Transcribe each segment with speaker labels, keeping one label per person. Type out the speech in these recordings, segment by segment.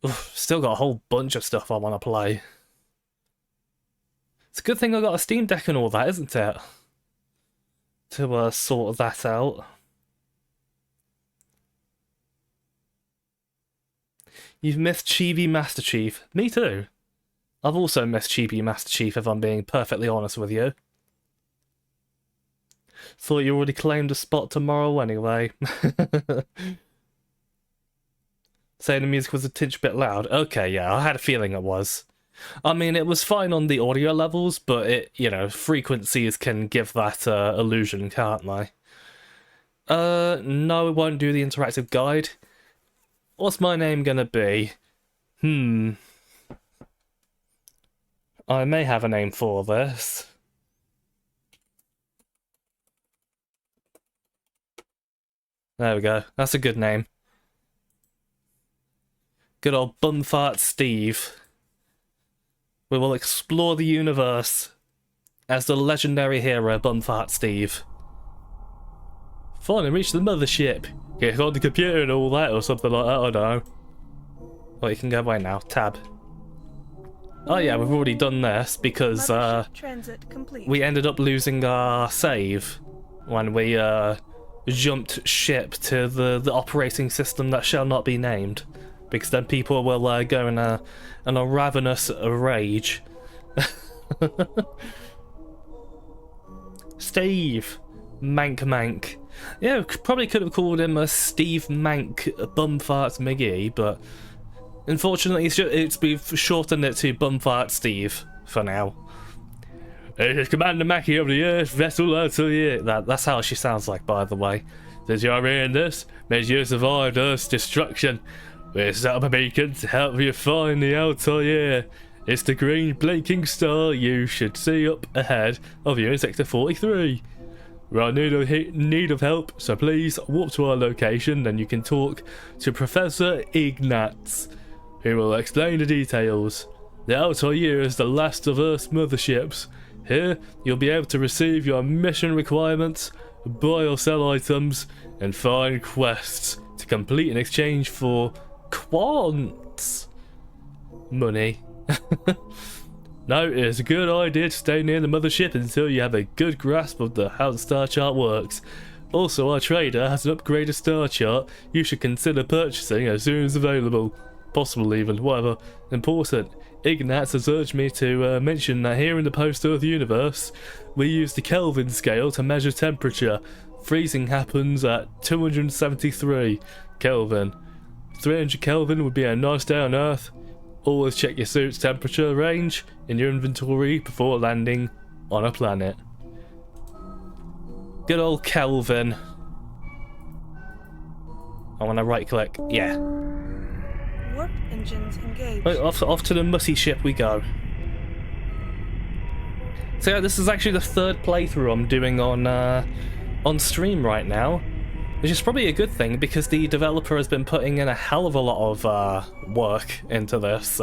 Speaker 1: Oof, still got a whole bunch of stuff I want to play. It's a good thing I got a Steam Deck and all that, isn't it? To sort that out. You've missed Chibi Master Chief. Me too. I've also missed Chibi Master Chief, if I'm being perfectly honest with you. Thought you already claimed a spot tomorrow anyway. Saying the music was a tinge bit loud. Okay, yeah, I had a feeling it was. I mean, it was fine on the audio levels, but it, you know, frequencies can give that illusion, can't they? No, it won't do the interactive guide. What's my name gonna be? I may have a name for this. There we go. That's a good name. Good old Bumfart Steve. We will explore the universe as the legendary hero Bumfart Steve. Finally reached the mothership. Get on the computer and all that or something like that, I don't know. Well, you can go away now. Tab. Oh yeah, we've already done this because we ended up losing our save when we jumped ship to the operating system that shall not be named, because then people will go in a ravenous rage. Steve Mank. Yeah, probably could have called him a Steve Mank Bumfart McGee, but unfortunately we've shortened it to Bumfart Steve for now. It's Commander Mackie of the Earth vessel Atelier. That's how she sounds like, by the way. Since you're in this, may you survive Earth's destruction. We set up a beacon to help you find the Atelier. It's the green blinking star you should see up ahead of you in Sector 43. We're in need of help, so please walk to our location, then you can talk to Professor Ignatz, who will explain the details. The Atelier is the last of Earth's motherships. Here, you'll be able to receive your mission requirements, buy or sell items, and find quests to complete in exchange for quants. Money. No, it is a good idea to stay near the mothership until you have a good grasp of how the star chart works. Also, our trader has an upgraded star chart you should consider purchasing as soon as available. Possible even, whatever. Important. Ignatz has urged me to mention that here in the post-Earth universe, we use the Kelvin scale to measure temperature. Freezing happens at 273 Kelvin. 300 Kelvin would be a nice day on Earth. Always check your suit's temperature range in your inventory before landing on a planet. Good old Kelvin. I want to right click. Yeah.
Speaker 2: Warp engines engaged.
Speaker 1: Right, off to the mussy ship we go. So yeah, this is actually the third playthrough I'm doing on stream right now, which is probably a good thing because the developer has been putting in a hell of a lot of work into this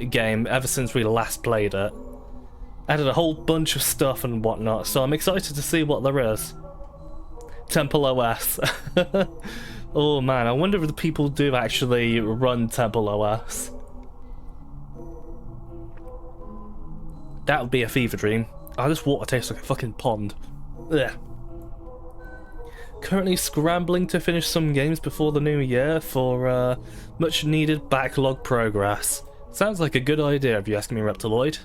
Speaker 1: game ever since we last played it. Added a whole bunch of stuff and whatnot, so I'm excited to see what there is. Temple OS. Oh man, I wonder if the people do actually run Temple OS. That would be a fever dream. Oh, this water tastes like a fucking pond. Ugh. Currently scrambling to finish some games before the new year for much needed backlog progress. Sounds like a good idea if you ask me, Reptiloid.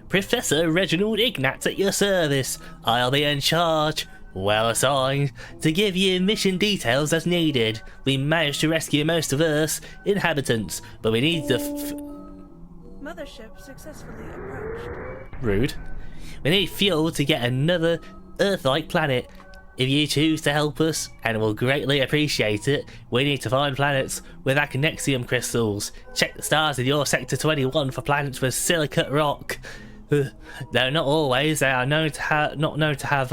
Speaker 1: Professor Reginald Ignatz at your service. I'll be in charge, well assigned, to give you mission details as needed. We managed to rescue most of Earth's inhabitants, but we need the
Speaker 2: Mothership successfully approached.
Speaker 1: Rude. We need fuel to get another Earth-like planet. If you choose to help us, and we'll greatly appreciate it, we need to find planets with acnexium crystals. Check the stars in your Sector 21 for planets with silicate rock. Though not always, they are not known to have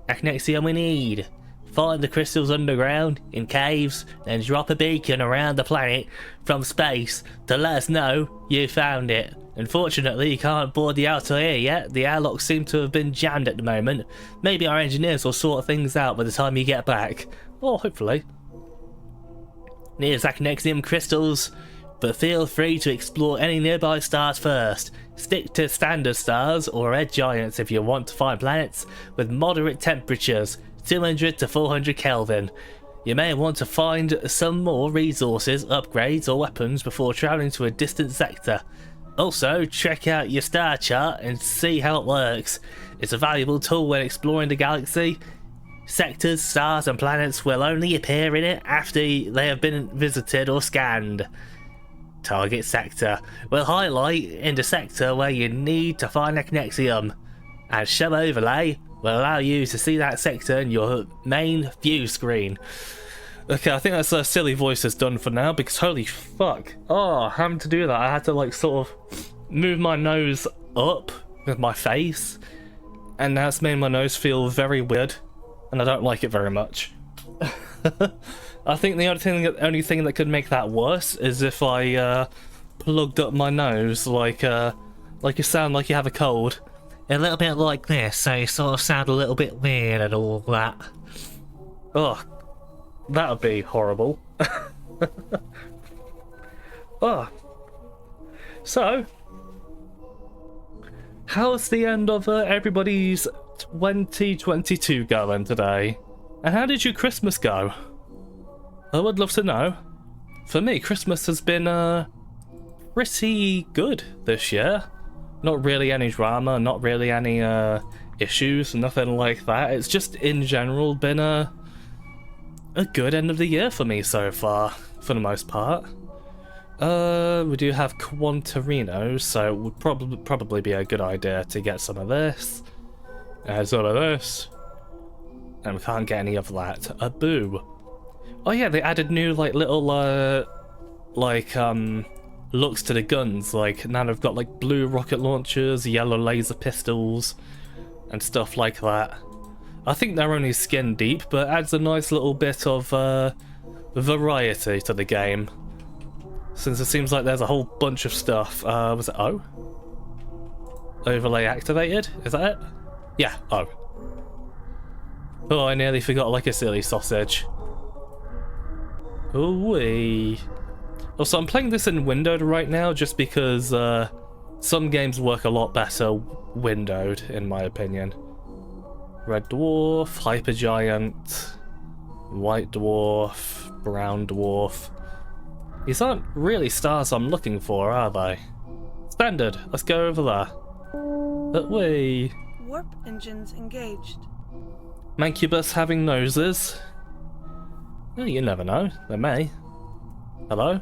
Speaker 1: acnexium we need. Find the crystals underground, in caves, then drop a beacon around the planet from space to let us know you found it. Unfortunately, you can't board the Altair yet. The airlocks seem to have been jammed at the moment. Maybe our engineers will sort things out by the time you get back. Or hopefully. near Zacnexium crystals, but feel free to explore any nearby stars first. Stick to standard stars or red giants if you want to find planets with moderate temperatures, 200 to 400 Kelvin. You may want to find some more resources, upgrades or weapons before travelling to a distant sector. Also, check out your star chart and see how it works. It's a valuable tool when exploring the galaxy. Sectors, stars and planets will only appear in it after they have been visited or scanned. Target sector will highlight in the sector where you need to find a Zacnexium, and show overlay will allow you to see that sector in your main view screen. Okay, I think that's a silly voices done for now, because holy fuck. Oh, having to do that, I had to like sort of move my nose up with my face, and that's made my nose feel very weird, and I don't like it very much. I think the only thing that could make that worse is if I plugged up my nose like you sound like you have a cold. A little bit like this, so you sort of sound a little bit weird and all that. Ugh, that would be horrible. Oh, so how's the end of everybody's 2022 going today? And how did your Christmas go? I would love to know. For me, Christmas has been pretty good this year. Not really any drama, not really any issues, nothing like that. It's just in general been a good end of the year for me so far, for the most part. We do have Quantarino, so it would probably be a good idea to get some of this. And some of this. And we can't get any of that. A boo. Oh yeah, they added new like little looks to the guns. Like now they've got like blue rocket launchers, yellow laser pistols, and stuff like that. I think they're only skin deep, but adds a nice little bit of variety to the game. Since it seems like there's a whole bunch of stuff. Was it O? Overlay activated? Is that it? Yeah, O. Oh, I nearly forgot like a silly sausage. Ooh-wee. Also, I'm playing this in windowed right now just because some games work a lot better windowed, in my opinion. Red Dwarf, Hypergiant, White Dwarf, Brown Dwarf. These aren't really stars I'm looking for, are they? Standard, let's go over there. Ooh-wee.
Speaker 2: Warp engines engaged.
Speaker 1: Mancubus having noses. Oh, you never know. They may. Hello?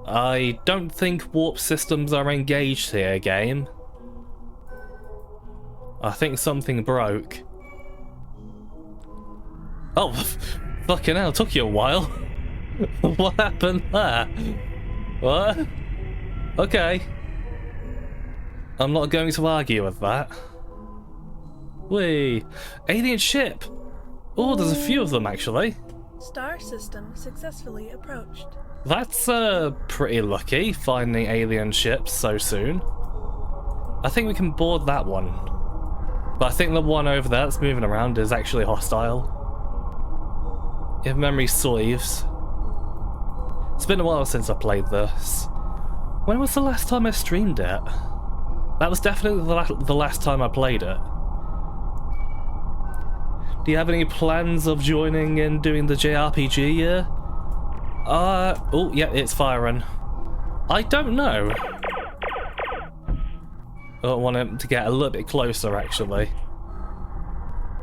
Speaker 1: I don't think warp systems are engaged here, game. I think something broke. Oh, fucking hell, took you a while. What happened there? What? Okay. I'm not going to argue with that. Whee! Alien ship! Oh, there's a few of them actually.
Speaker 2: Star system successfully approached.
Speaker 1: That's pretty lucky, finding alien ships so soon. I think we can board that one. But I think the one over there that's moving around is actually hostile. If memory serves. It's been a while since I played this. When was the last time I streamed it? That was definitely the last time I played it. Do you have any plans of joining and doing the JRPG year? Oh, yeah, it's firing. I don't know. I don't want him to get a little bit closer, actually.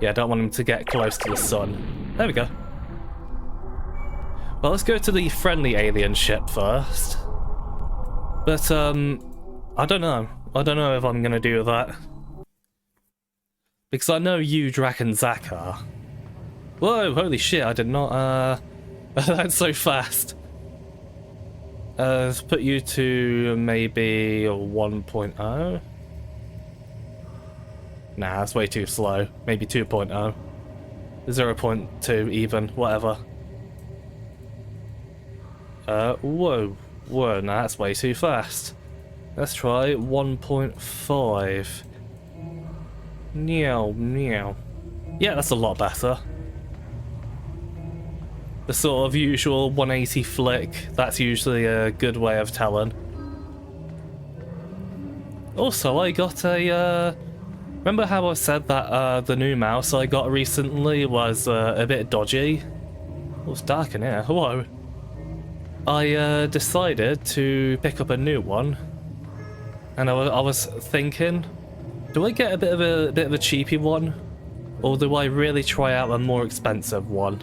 Speaker 1: Yeah, I don't want him to get close to the sun. There we go. Well, let's go to the friendly alien ship first. But, I don't know. I don't know if I'm gonna do that. Because I know you, Drac and Zach are. Whoa, holy shit, I did not, that's so fast. Let's put you to maybe a 1.0. Nah, that's way too slow. Maybe 2.0. 0.2 even, whatever. Whoa. Whoa, nah, that's way too fast. Let's try 1.5. Meow, meow. Yeah, that's a lot better. the sort of usual 180 flick. That's usually a good way of telling. Also, I got a, remember how I said that the new mouse I got recently was a bit dodgy? Oh, it's dark in here. Hello. I decided to pick up a new one, and I was thinking, do I get a bit of a cheapy one, or do I really try out a more expensive one?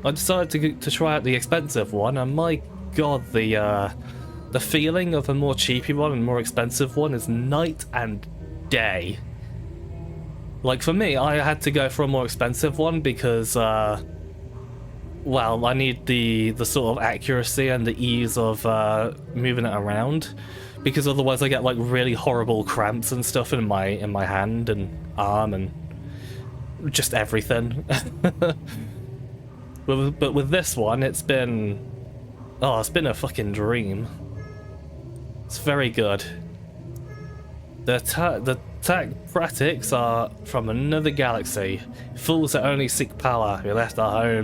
Speaker 1: I decided to try out the expensive one, and my god, the feeling of a more cheapy one and more expensive one is night and day. Like for me, I had to go for a more expensive one because well, I need the sort of accuracy and the ease of moving it around, because otherwise I get like really horrible cramps and stuff in my hand and arm and just everything. But with this one, it's been a fucking dream. It's very good. The Tacpratics are from another galaxy, fools that only seek power, who left our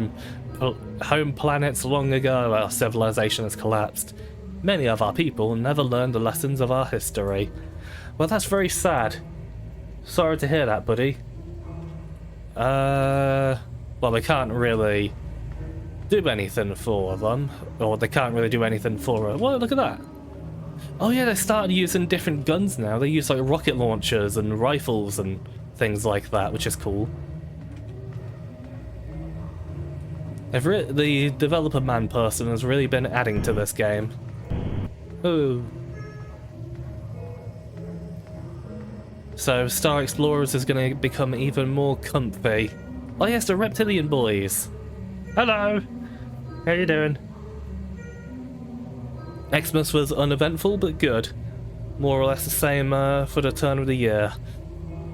Speaker 1: home planets long ago. Our civilization has collapsed. Many of our people never learned the lessons of our history. Well, that's very sad. Sorry to hear that, buddy. Well, they can't really do anything for them, or they can't really do anything for well, look at that. Oh yeah, they started using different guns now. They use like rocket launchers and rifles and things like that, which is cool. The developer man person has really been adding to this game. Ooh. So Star Explorers is going to become even more comfy. Oh yes, the reptilian boys. Hello. How you doing? Xmas was uneventful but good. More or less the same for the turn of the year.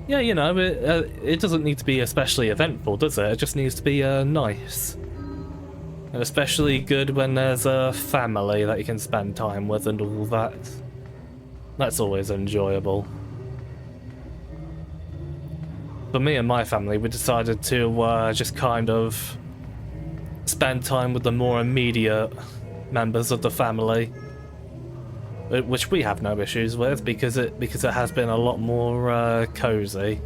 Speaker 1: Yeah, you know, it doesn't need to be especially eventful, does it? It just needs to be nice. And especially good when there's a family that you can spend time with and all that. That's always enjoyable. For me and my family, we decided to just kind of spend time with the more immediate members of the family, which we have no issues with because it has been a lot more cozy.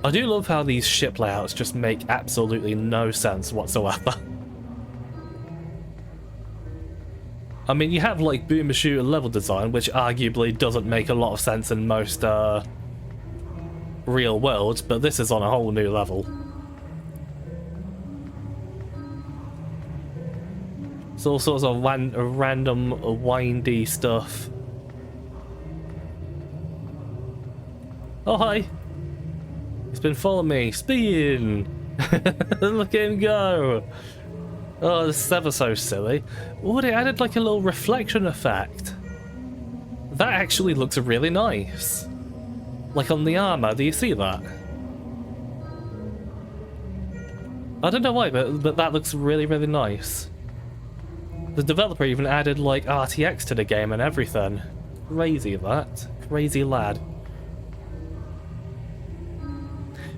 Speaker 1: I do love how these ship layouts just make absolutely no sense whatsoever. I mean, you have like boomer shooter level design, which arguably doesn't make a lot of sense in most real worlds, but this is on a whole new level. It's all sorts of random windy stuff. Oh hi! He's been following me. Spin! Look at him go! Oh, this is ever so silly. Oh, they added like a little reflection effect. That actually looks really nice. Like on the armor, do you see that? I don't know why, but that looks really, really nice. The developer even added like RTX to the game and everything. Crazy that. Crazy lad.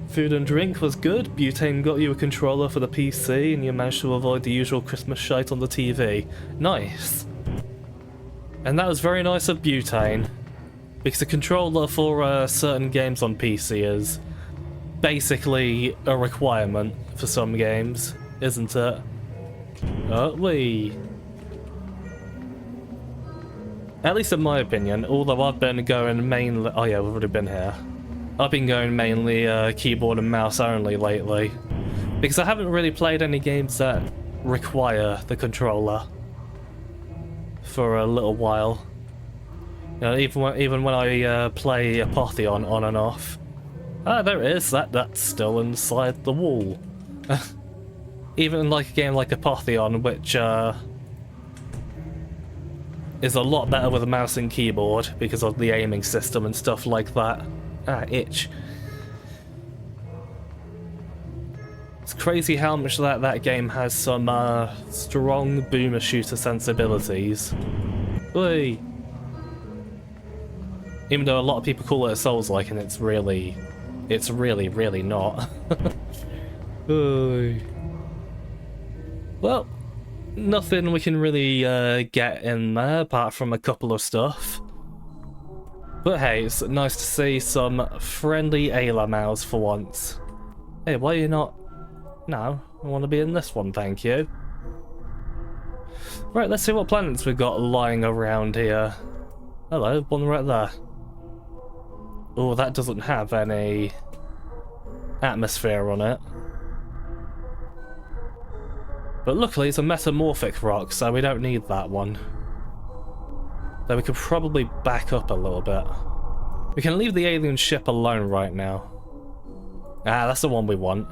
Speaker 1: Food and drink was good. Butane got you a controller for the PC and you managed to avoid the usual Christmas shite on the TV. Nice. And that was very nice of Butane. Because a controller for certain games on PC is basically a requirement for some games, isn't it? Wee. At least in my opinion, although I've been going mainly... Oh yeah, we've already been here. I've been going mainly keyboard and mouse only lately. Because I haven't really played any games that require the controller for a little while. You know, even when I play Apotheon on and off. Ah, there it is. That's still inside the wall. Even like a game like Apotheon, which is a lot better with a mouse and keyboard because of the aiming system and stuff like that. Ah, itch. It's crazy how much that game has some strong boomer shooter sensibilities. Oi. Even though a lot of people call it a Souls-like, and it's really, really not. Oi. Well, nothing we can really get in there apart from a couple of stuff. But hey, it's nice to see some friendly Ayla mouths for once. Hey, why are you not... No, I want to be in this one, thank you. Right, let's see what planets we've got lying around here. Hello, one right there. Oh, that doesn't have any atmosphere on it. But luckily it's a metamorphic rock, so we don't need that one. Though we could probably back up a little bit. We can leave the alien ship alone right now. Ah, that's the one we want.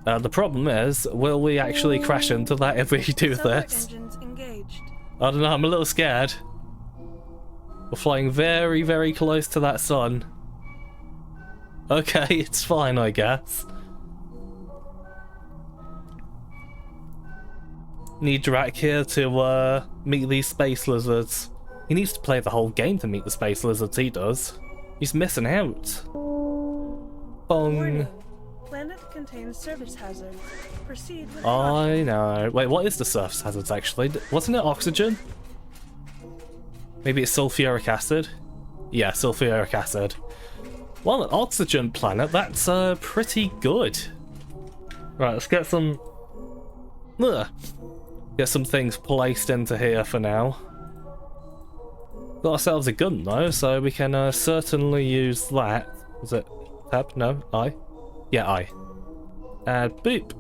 Speaker 1: The problem is, will we actually crash into that if we do this?
Speaker 2: Engines engaged.
Speaker 1: I don't know, I'm a little scared. We're flying very, very close to that sun. Okay, it's fine, I guess. Need Drac here to meet these space lizards. He needs to play the whole game to meet the space lizards, he does. He's missing out. Bong.
Speaker 2: Warning. Planet contains surface hazards. Proceed with
Speaker 1: I know. Wait, what is the surface hazards actually? Wasn't it oxygen? Maybe it's sulfuric acid? Yeah, sulfuric acid. Well, an oxygen planet, that's pretty good. Right, let's get some... Get some things placed into here for now. Got ourselves a gun though, so we can certainly use that. Was it tab? No, I? Yeah, I. And boop.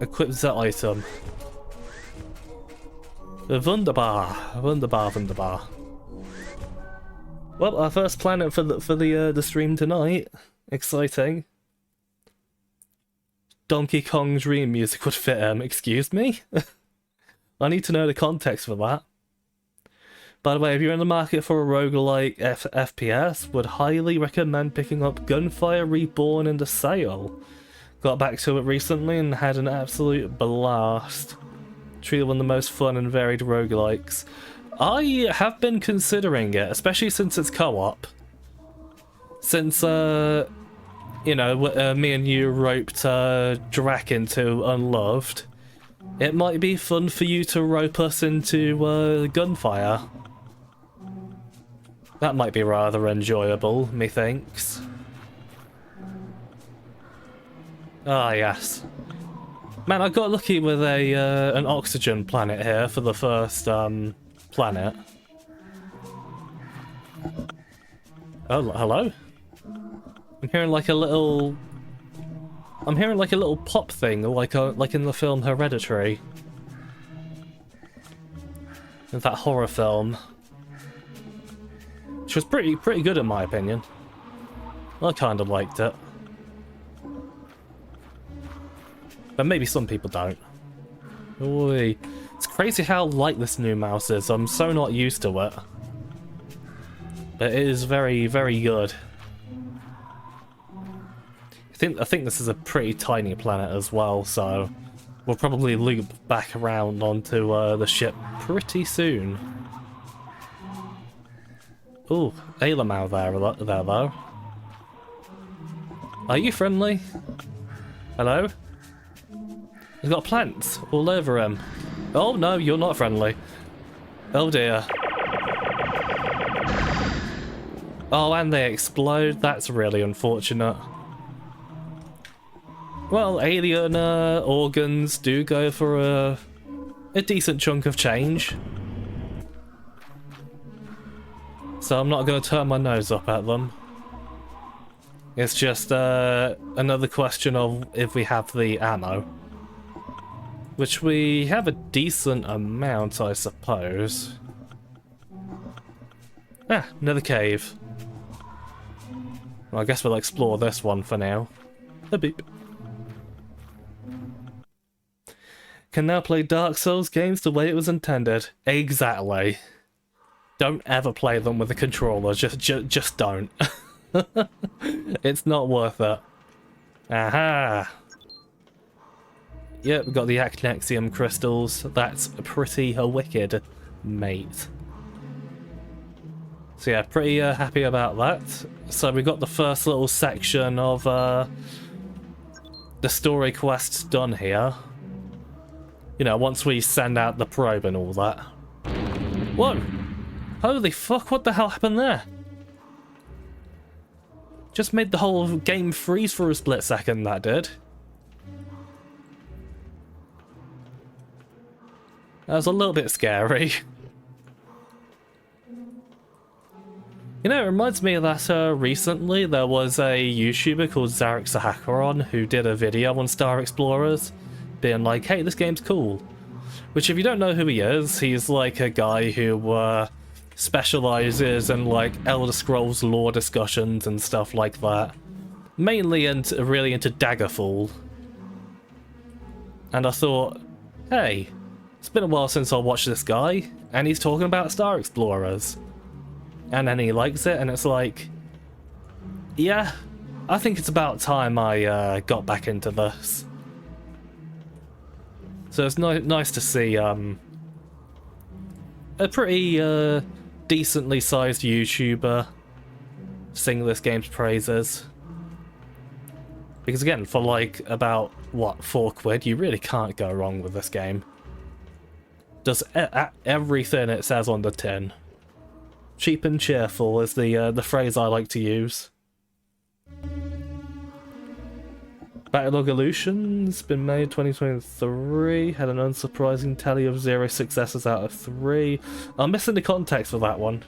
Speaker 1: Equip that item. Wunderbar, wunderbar, wunderbar. Well, our first planet for the stream tonight. Exciting. Donkey Kong Dream music would fit him. Excuse me? I need to know the context for that. By the way, if you're in the market for a roguelike FPS, would highly recommend picking up Gunfire Reborn in the sale. Got back to it recently and had an absolute blast. Truly one of the most fun and varied roguelikes. I have been considering it, especially since it's co-op. Since, you know, me and you roped Drac into Unloved, it might be fun for you to rope us into Gunfire. That might be rather enjoyable, methinks. Ah, yes. Man, I got lucky with an oxygen planet here for the first planet. Oh, hello? I'm hearing like a little pop thing, like in the film Hereditary. In that horror film. Which was pretty good in my opinion. I kinda liked it. But maybe some people don't. Oi. It's crazy how light this new mouse is. I'm so not used to it. But it is very, very good. I think this is a pretty tiny planet as well, so we'll probably loop back around onto the ship pretty soon. Ooh, Alamau there though. Are you friendly? Hello? He's got plants all over him. Oh no, you're not friendly. Oh dear. Oh, and they explode. That's really unfortunate. Well, alien organs do go for a decent chunk of change. So I'm not going to turn my nose up at them. It's just another question of if we have the ammo. Which we have a decent amount, I suppose. Ah, another cave. Well, I guess we'll explore this one for now. A beep. Can now play Dark Souls games the way it was intended. Exactly. Don't ever play them with a controller. Just don't. It's not worth it. Aha! Yep, we've got the Acnexium crystals. That's pretty wicked, mate. So yeah, pretty happy about that. So we got the first little section of the story quests done here. You know, once we send out the probe and all that. Whoa! Holy fuck, what the hell happened there? Just made the whole game freeze for a split second, that did. That was a little bit scary. You know, it reminds me that recently there was a YouTuber called Zarek Sahakaron who did a video on Star Explorers, being like, hey, this game's cool. Which, if you don't know who he is, he's like a guy who specializes in like Elder Scrolls lore discussions and stuff like that. Mainly really into Daggerfall. And I thought, hey, it's been a while since I watched this guy, and he's talking about Star Explorers. And then he likes it, and it's like, yeah, I think it's about time I got back into this. So it's nice to see a pretty decently sized YouTuber sing this game's praises. Because again, for like about, what, £4, you really can't go wrong with this game. Does everything it says on the tin. Cheap and cheerful is the phrase I like to use. Backlog Illusions, been made 2023, had an unsurprising tally of 0 successes out of 3. I'm missing the context for that one.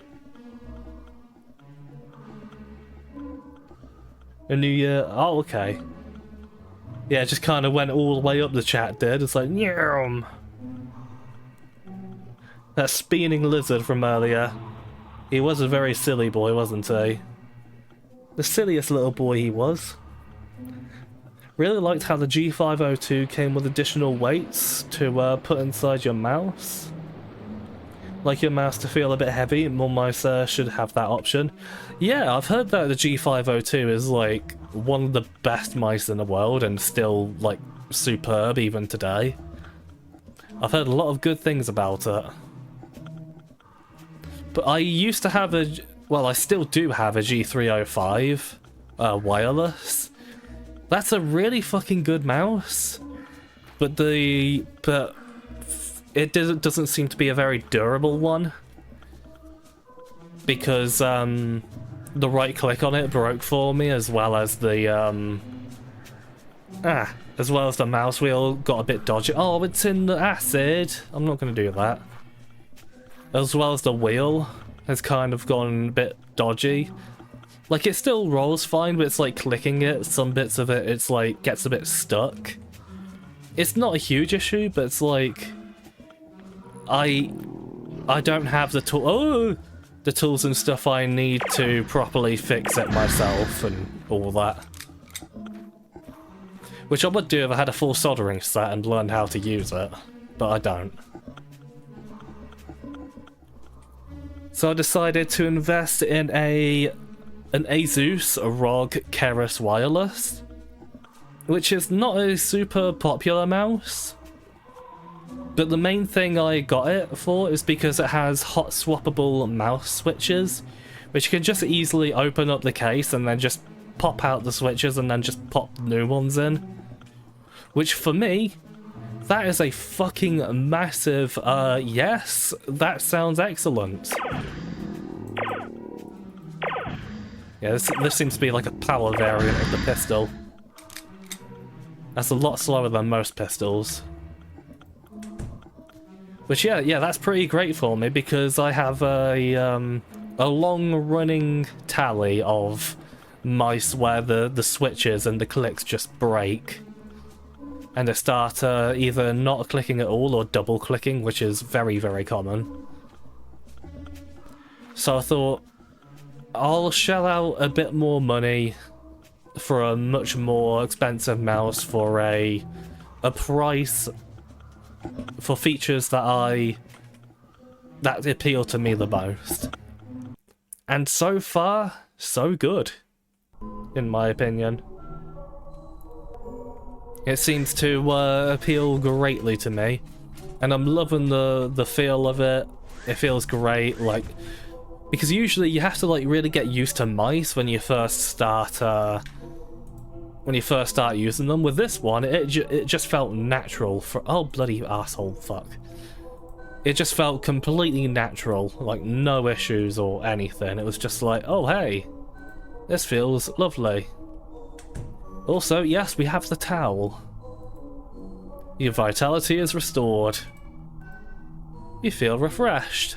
Speaker 1: A new year, oh okay. Yeah, it just kind of went all the way up the chat did, it's like, nyam. That spinning lizard from earlier. He was a very silly boy, wasn't he? The silliest little boy he was. Really liked how the G502 came with additional weights to put inside your mouse. Like your mouse to feel a bit heavy, more mice should have that option. Yeah, I've heard that the G502 is like one of the best mice in the world and still like superb even today. I've heard a lot of good things about it. But I used to have a, well, I still do have a G305 wireless. That's a really fucking good mouse, but it doesn't seem to be a very durable one because the right click on it broke for me, as well as the mouse wheel got a bit dodgy. Oh, it's in the acid. I'm not going to do that. As well as the wheel has kind of gone a bit dodgy. Like, it still rolls fine, but it's like clicking it, some bits of it, it's like, gets a bit stuck. It's not a huge issue, but it's like, I don't have the the tools and stuff I need to properly fix it myself and all that. Which I would do if I had a full soldering set and learned how to use it, but I don't. So I decided to invest in an Asus ROG Keras wireless, which is not a super popular mouse, but the main thing I got it for is because it has hot swappable mouse switches, which you can just easily open up the case and then just pop out the switches and then just pop new ones in. Which for me, that is a fucking massive, yes, that sounds excellent. Yeah, this seems to be like a power variant of the pistol. That's a lot slower than most pistols. Which, yeah, that's pretty great for me because I have a long-running tally of mice where the switches and the clicks just break. And they start either not clicking at all or double clicking, which is very, very common. So I thought, I'll shell out a bit more money for a much more expensive mouse for a price for features that appeal to me the most. And so far, so good, in my opinion. It seems to appeal greatly to me, and I'm loving the feel of it. It feels great, like, because usually you have to like really get used to mice when you first start when you first start using them. With this one, it just felt natural for... Oh, bloody asshole, fuck. It just felt completely natural, like no issues or anything. It was just like, oh hey, this feels lovely. Also, yes, we have the towel. Your vitality is restored. You feel refreshed.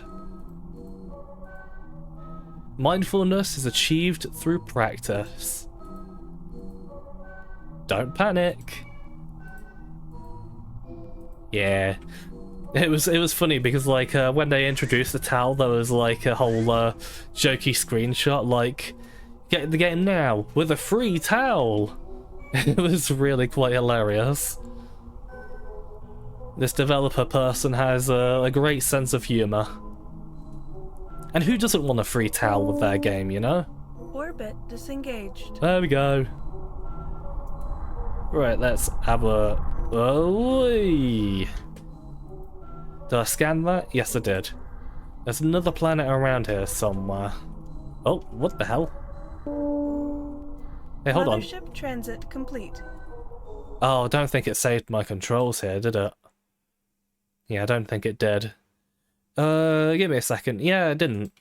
Speaker 1: Mindfulness is achieved through practice. Don't panic. Yeah. It was funny because like when they introduced the towel, there was like a whole jokey screenshot like, get the game now with a free towel. It was really quite hilarious. This developer person has a great sense of humor. And who doesn't want a free towel with their game, you know?
Speaker 2: Orbit disengaged.
Speaker 1: There we go. Right, let's have a... Oh, did I scan that? Yes, I did. There's another planet around here somewhere. Oh, what the hell? Hey, hold on.
Speaker 2: Mothership transit complete.
Speaker 1: Oh, I don't think it saved my controls here, did it? Yeah, I don't think it did. Give me a second. Yeah, it didn't.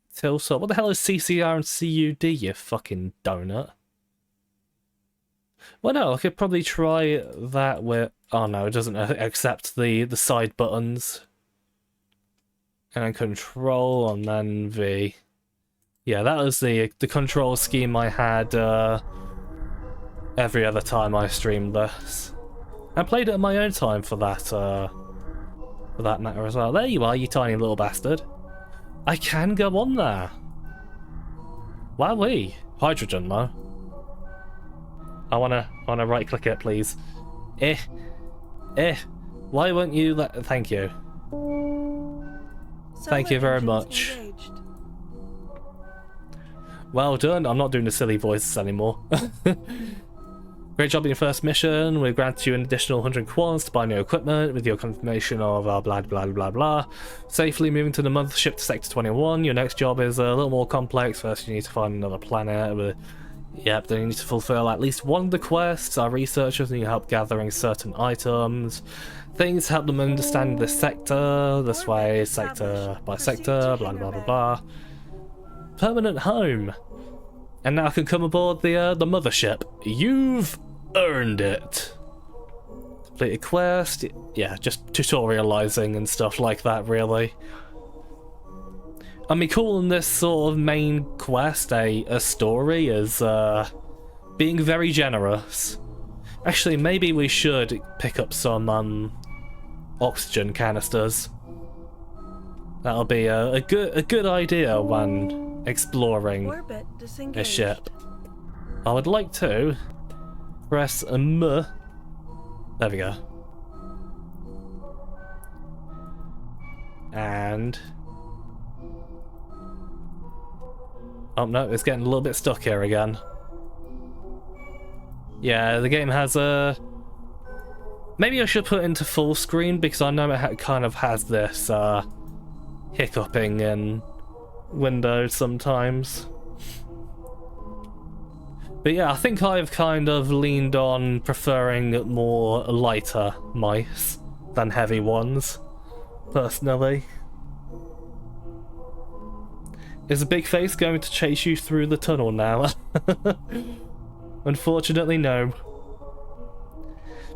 Speaker 1: So, what the hell is CCR and CUD, you fucking donut? Well, no, I could probably try that with... Oh no, it doesn't accept the side buttons. And then control and then V. Yeah, that was the control scheme I had every other time I streamed this. I played it in my own time for that matter as well. There you are, you tiny little bastard. I can go on there. Wowee. Hydrogen though. I wanna right click it, please. Why won't you let... Thank you. Thank you very much.
Speaker 2: Engaged.
Speaker 1: Well done. I'm not doing the silly voices anymore. Great job in your first mission. We grant you an additional 100 quants to buy new equipment with your confirmation of blah blah blah blah. Safely moving to the mothership to Sector 21. Your next job is a little more complex. First, you need to find another planet. Yep, then you need to fulfill at least one of the quests. Our researchers need help gathering certain items. Things help them understand this sector, this way, sector by sector, blah blah blah blah. Permanent home. And now I can come aboard the mothership. You've earned it. Completed quest. Yeah, just tutorializing and stuff like that, really. I mean, calling this sort of main quest a story is being very generous. Actually, maybe we should pick up some oxygen canisters. That'll be a good idea when exploring a ship. I would like to press a M. There we go. And oh no, it's getting a little bit stuck here again. Yeah, the game has a... Maybe I should put it into full screen because I know it kind of has this hiccuping in Windows sometimes. But yeah, I think I've kind of leaned on preferring more lighter mice than heavy ones, personally. Is a big face going to chase you through the tunnel now? Unfortunately, no.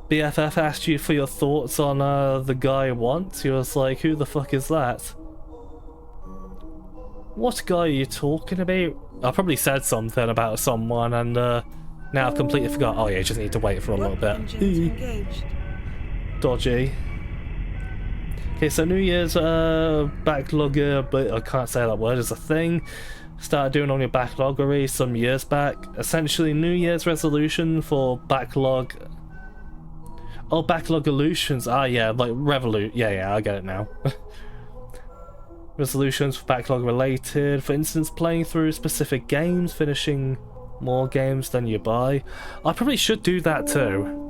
Speaker 1: BFF asked you for your thoughts on the guy once. He was like, who the fuck is that? What guy are you talking about? I probably said something about someone and now I've completely forgot. Oh yeah, just need to wait for a little bit. Dodgy. Okay, so New Year's backlogger, but I can't say that word is a thing. Started doing on your backloggery some years back. Essentially, New Year's resolution for backlog. Oh, backlogolutions. Ah, yeah, like Revolut. Yeah, I get it now. Resolutions for backlog related. For instance, playing through specific games, finishing more games than you buy. I probably should do that too.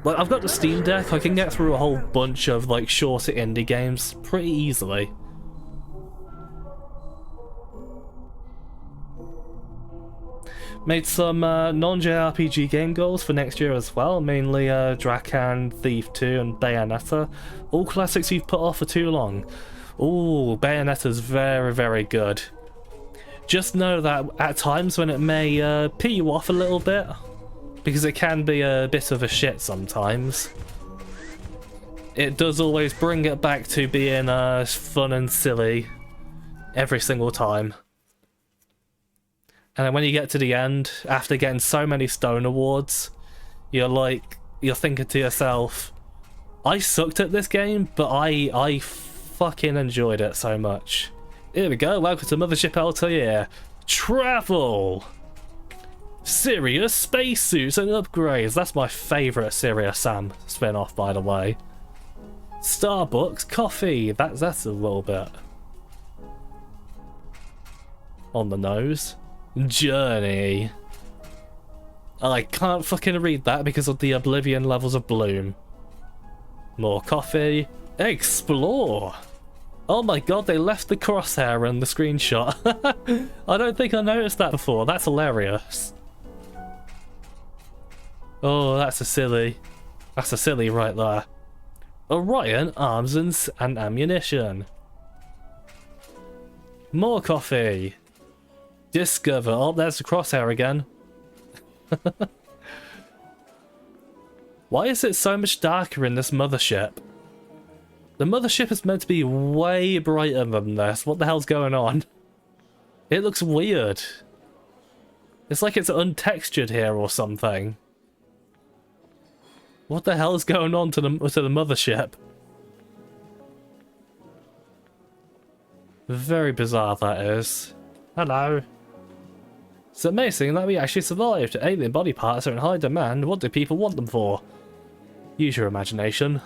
Speaker 1: Like, I've got the Steam Deck, I can get through a whole bunch of, like, shorter indie games pretty easily. Made some non-JRPG game goals for next year as well, mainly Drakan, Thief 2 and Bayonetta. All classics you've put off for too long. Ooh, Bayonetta's very, very good. Just know that at times when it may pee you off a little bit, because it can be a bit of a shit sometimes, it does always bring it back to being fun and silly every single time. And then when you get to the end, after getting so many Stone Awards, you're thinking to yourself, I sucked at this game, but I fucking enjoyed it so much. Here we go, welcome to Mothership Altair. Travel! Serious spacesuits and upgrades. That's my favourite Serious Sam spin-off, by the way. Starbucks coffee. That's a little bit on the nose. Journey. I can't fucking read that because of the Oblivion levels of bloom. More coffee. Explore. Oh my god, they left the crosshair in the screenshot. I don't think I noticed that before. That's hilarious. Oh, that's a silly. That's a silly right there. Orion arms and ammunition. More coffee. Discover. Oh, there's the crosshair again. Why is it so much darker in this mothership? The mothership is meant to be way brighter than this. What the hell's going on? It looks weird. It's like it's untextured here or something. What the hell is going on to the mothership? Very bizarre that is. Hello. It's amazing that we actually survived. Alien body parts are in high demand. What do people want them for? Use your imagination.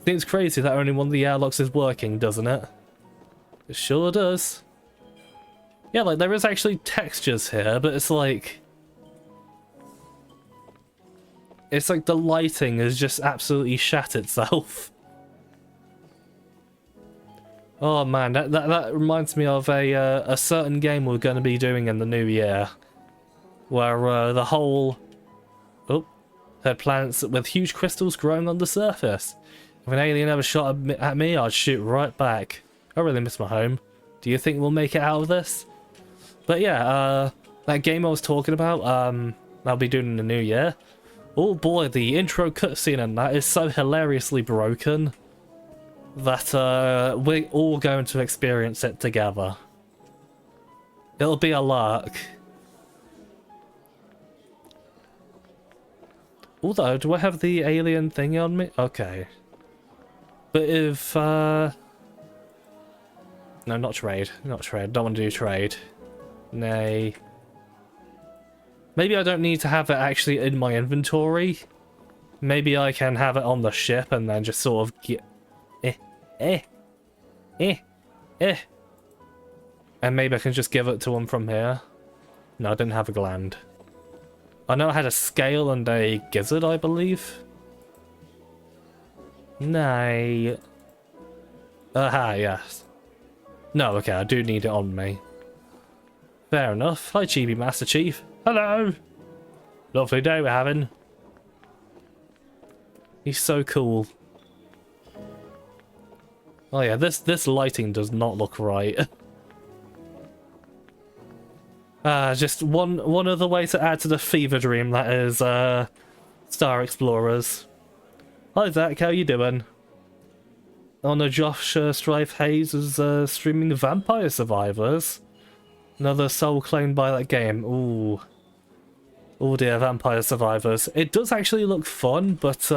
Speaker 1: Seems crazy that only one of the airlocks is working, doesn't it? It sure does. Yeah, like there is actually textures here, but it's like the lighting has just absolutely shat itself. Oh man, that reminds me of a certain game we're going to be doing in the new year, where the whole had planets with huge crystals growing on the surface. If an alien ever shot at me, I'd shoot right back. I really miss my home. Do you think we'll make it out of this? But yeah, that game I was talking about, I'll be doing in the new year. Oh boy, the intro cutscene in that is so hilariously broken that we're all going to experience it together. It'll be a lark. Although, do I have the alien thing on me? Okay. But if, no, not trade. Not trade. Don't want to do trade. Nay. Maybe I don't need to have it actually in my inventory. Maybe I can have it on the ship and then just sort of get... And maybe I can just give it to him from here. No, I didn't have a gland. I know I had a scale and a gizzard, I believe. Nay. Aha, yes. No, okay, I do need it on me. Fair enough. Hi, Chibi Master Chief. Hello! Lovely day we're having. He's so cool. Oh yeah, this lighting does not look right. Just one other way to add to the fever dream that is Star Explorers. Hi Zach, how you doing? Oh no, Josh Strife Hayes is streaming Vampire Survivors. Another soul claimed by that game. Ooh. Oh dear, Vampire Survivors. It does actually look fun, but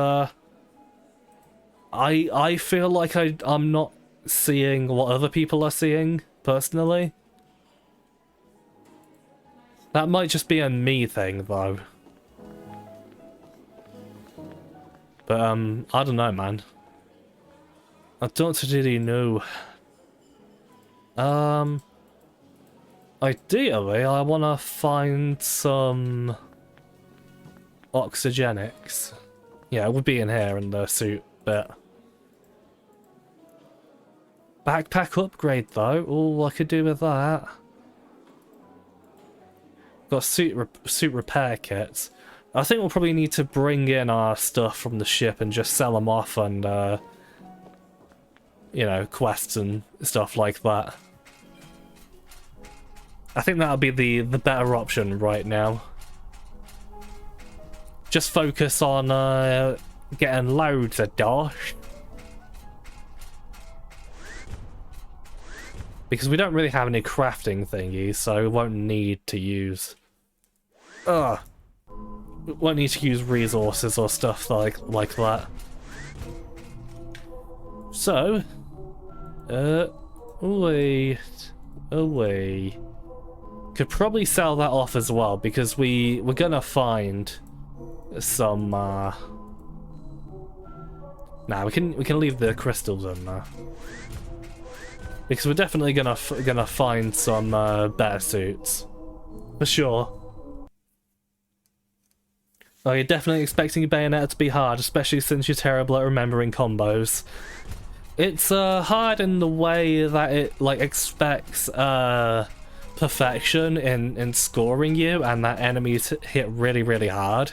Speaker 1: I feel like I'm not seeing what other people are seeing, personally. That might just be a me thing, though. But, I don't know, man. I don't really know. Ideally, I want to find some oxygenics. Yeah, it would be in here in the suit, but... Backpack upgrade, though. Oh, I could do with that. Got suit repair kits. I think we'll probably need to bring in our stuff from the ship and just sell them off and, you know, quests and stuff like that. I think that'll be the better option right now. Just focus on getting loads of dosh. Because we don't really have any crafting thingies, so we won't need to use... We won't need to use resources or stuff like that. So... wait... Could probably sell that off as well, because we're gonna find some... Nah, we can leave the crystals in there. Because we're definitely gonna find some better suits, for sure. Oh, you're definitely expecting Bayonetta to be hard, especially since you're terrible at remembering combos. It's hard in the way that it like expects perfection in scoring you, and that enemies hit really, really hard.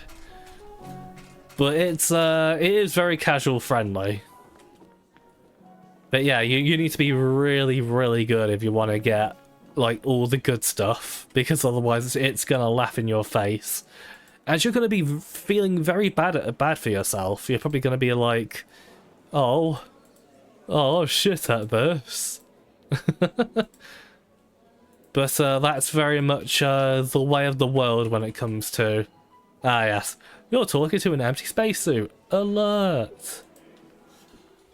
Speaker 1: But it is very casual friendly. But yeah, you need to be really, really good if you want to get, like, all the good stuff. Because otherwise it's going to laugh in your face. And you're going to be feeling very bad for yourself. You're probably going to be like, oh shit at this. But that's very much the way of the world when it comes to... Ah yes, you're talking to an empty spacesuit. Alert!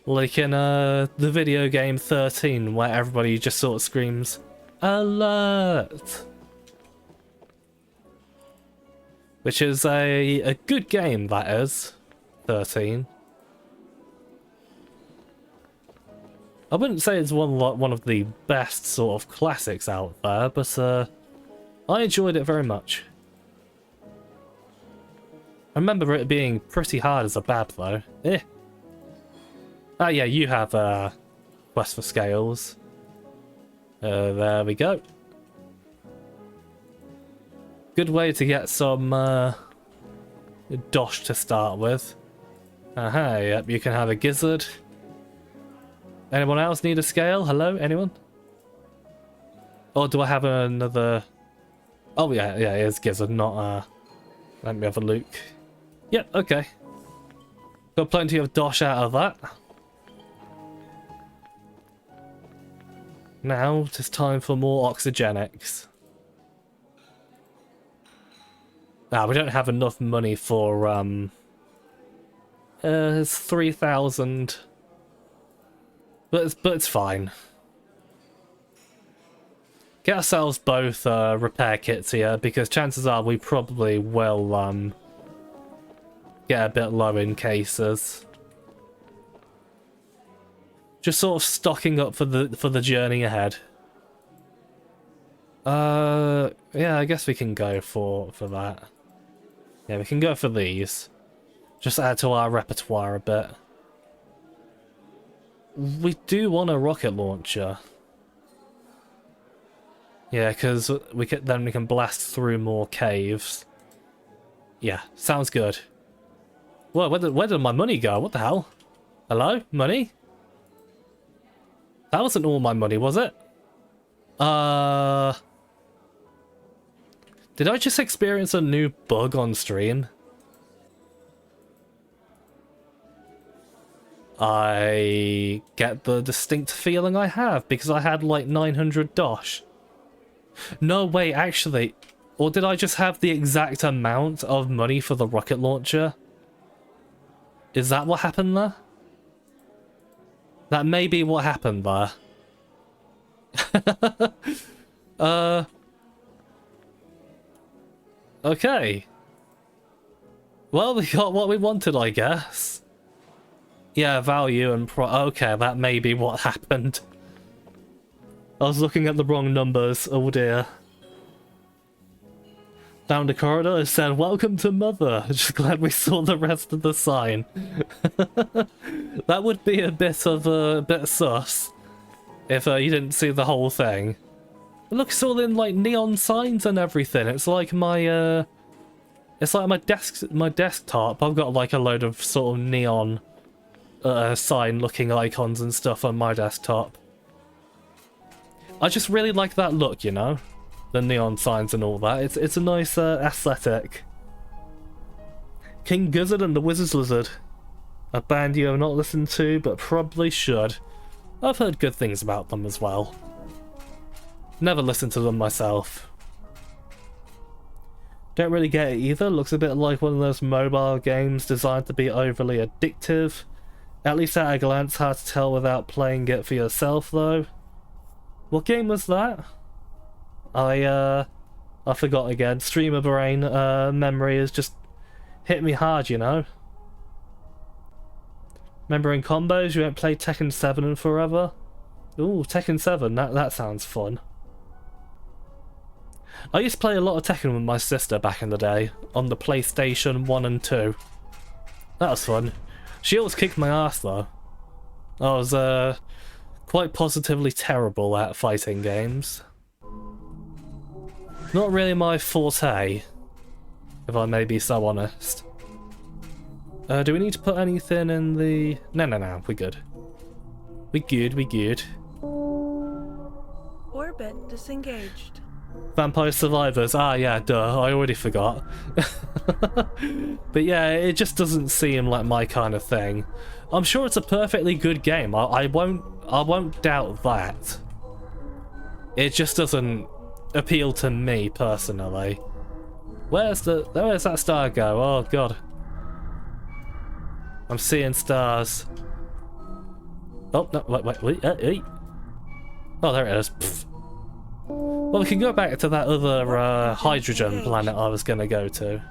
Speaker 1: Like in the video game 13, where everybody just sort of screams, alert! Which is a good game, that is. 13. I wouldn't say it's one of the best sort of classics out there, but I enjoyed it very much. I remember it being pretty hard as a bab, though. Eh. Ah, yeah, you have quest for scales. There we go. Good way to get some dosh to start with. Aha, yep, you can have a gizzard. Anyone else need a scale? Hello, anyone? Or do I have another... Oh yeah, it's gizzard, not let me have a look. Yep, okay. Got plenty of dosh out of that. Now, it's time for more oxygenics. Ah, we don't have enough money for, it's 3,000. But it's fine. Get ourselves both, repair kits here, because chances are we probably will, get a bit low in cases. Just sort of stocking up for the journey ahead. Yeah, I guess we can go for that. Yeah, we can go for these. Just add to our repertoire a bit. We do want a rocket launcher. Yeah, because then we can blast through more caves. Yeah, sounds good. Whoa, where did my money go? What the hell? Hello? Money? That wasn't all my money, was it? Did I just experience a new bug on stream? I get the distinct feeling I have, because I had like 900 dosh. No, wait, actually. Or did I just have the exact amount of money for the rocket launcher? Is that what happened there? That may be what happened there. Okay. Well, we got what we wanted, I guess. Yeah, value and okay, that may be what happened. I was looking at the wrong numbers. Oh dear. Down the corridor, it said, "Welcome to Mother." Just glad we saw the rest of the sign. That would be a bit sus if you didn't see the whole thing. Look, it's all in like neon signs and everything. It's like my my desktop. I've got like a load of sort of neon sign looking icons and stuff on my desktop. I just really like that look, you know? The neon signs and all that. It's a nice aesthetic. King Gizzard and the Wizard's Lizard. A band you have not listened to, but probably should. I've heard good things about them as well. Never listened to them myself. Don't really get it either. Looks a bit like one of those mobile games designed to be overly addictive. At least at a glance, hard to tell without playing it for yourself though. What game was that? I forgot again. Streamer brain memory has just hit me hard, you know. Remembering combos, you won't play Tekken 7 in forever? Ooh, Tekken 7, that sounds fun. I used to play a lot of Tekken with my sister back in the day, on the PlayStation 1 and 2. That was fun. She always kicked my ass though. I was quite positively terrible at fighting games. Not really my forte, if I may be so honest. Do we need to put anything in the... No, we're good. We good.
Speaker 2: Orbit disengaged.
Speaker 1: Vampire Survivors, ah yeah, duh, I already forgot. But yeah, it just doesn't seem like my kind of thing. I'm sure it's a perfectly good game, I won't doubt that. It just doesn't appeal to me personally. Where's that star go? Oh god. I'm seeing stars. Oh, no, wait. Oh, there it is. Pfft. Well, we can go back to that other hydrogen planet I was going to go to.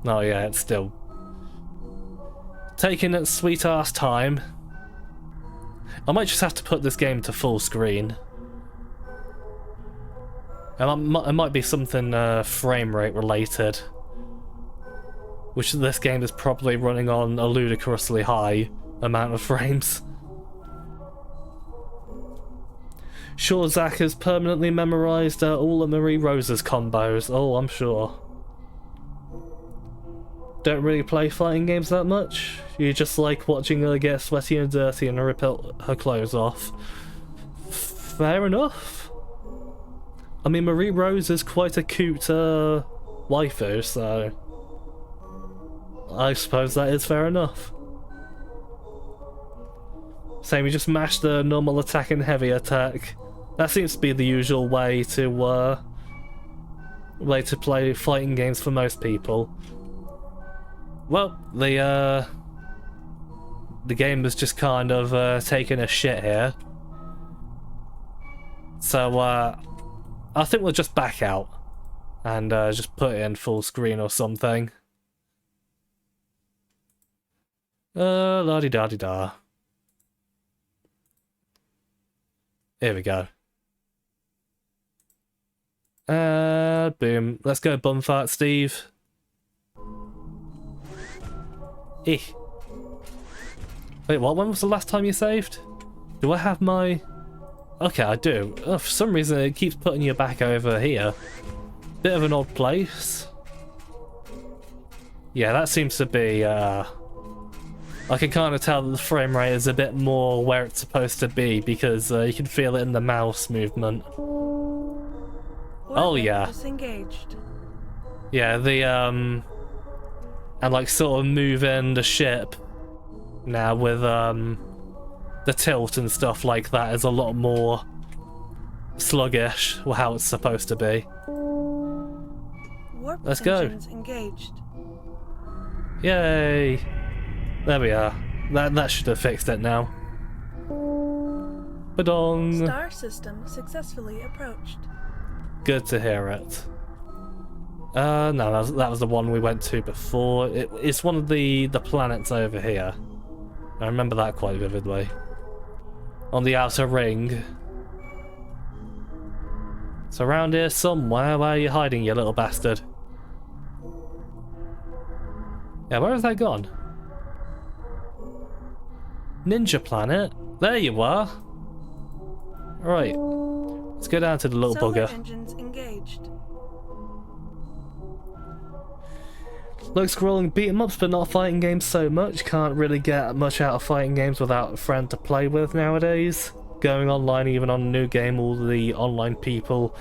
Speaker 1: Oh yeah, it's still taking its sweet ass time. I might just have to put this game to full screen. It might be something frame rate related. Which this game is probably running on a ludicrously high amount of frames. Sure, Zach has permanently memorised all of Marie Rose's combos. Oh, I'm sure. Don't really play fighting games that much? You just like watching her get sweaty and dirty and rip her clothes off? Fair enough. I mean, Marie Rose is quite a cute waifu, so... I suppose that is fair enough. Same, you just mash the normal attack and heavy attack. That seems to be the usual way to play fighting games for most people. Well, the game has just kind of taken a shit here. So I think we'll just back out and just put it in full screen or something. La-di-da-di-da. Here we go. Boom. Let's go bumfart, Steve. Eh. Wait, what? When was the last time you saved? Do I have my... Okay, I do. Oh, for some reason it keeps putting you back over here. Bit of an odd place. Yeah, that seems to be, I can kind of tell that the frame rate is a bit more where it's supposed to be because you can feel it in the mouse movement. Oh yeah.
Speaker 2: Disengaged.
Speaker 1: Yeah, the and like sort of moving the ship now with the tilt and stuff like that is a lot more sluggish, how it's supposed to be.
Speaker 2: Warp
Speaker 1: Let's go.
Speaker 2: Engaged.
Speaker 1: Yay! There we are. That should have fixed it now. Badong!
Speaker 2: Star system successfully approached.
Speaker 1: Good to hear it. No, that was the one we went to before. It's one of the planets over here. I remember that quite vividly. On the outer ring. It's around here somewhere. Where are you hiding, you little bastard? Yeah, where has that gone? Ninja planet? There you are. Right. Let's go down to the little
Speaker 2: Solar
Speaker 1: bugger.
Speaker 2: engines engaged.
Speaker 1: Like scrolling beat 'em ups, but not fighting games so much. Can't really get much out of fighting games without a friend to play with nowadays. Going online, even on a new game, all the online people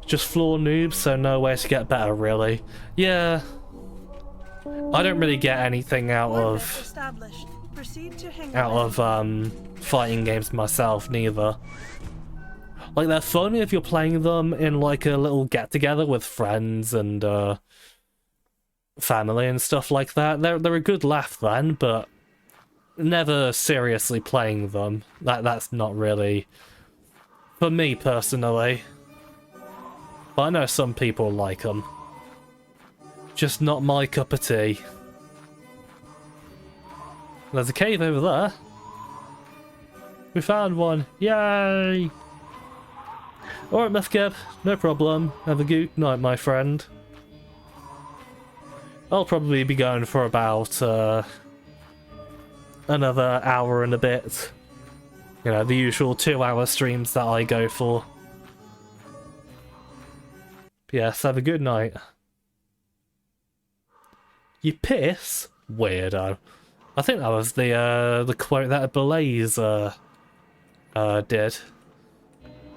Speaker 1: just floor noobs, so no way to get better, really. Yeah. I don't really get anything out
Speaker 2: Coordinates
Speaker 1: of
Speaker 2: established. Proceed to hangar.
Speaker 1: fighting games myself, neither. Like, they're fun if you're playing them in like a little get-together with friends and family and stuff like that. They're a good laugh then, but never seriously playing them. That's not really for me personally. But I know some people like them. Just not my cup of tea. There's a cave over there. We found one. Yay! Alright, Methgeb, no problem. Have a good night, my friend. I'll probably be going for about another hour and a bit. You know, the usual 2-hour streams that I go for. Yes, have a good night. You piss? Weirdo. I think that was the quote that Blaze did.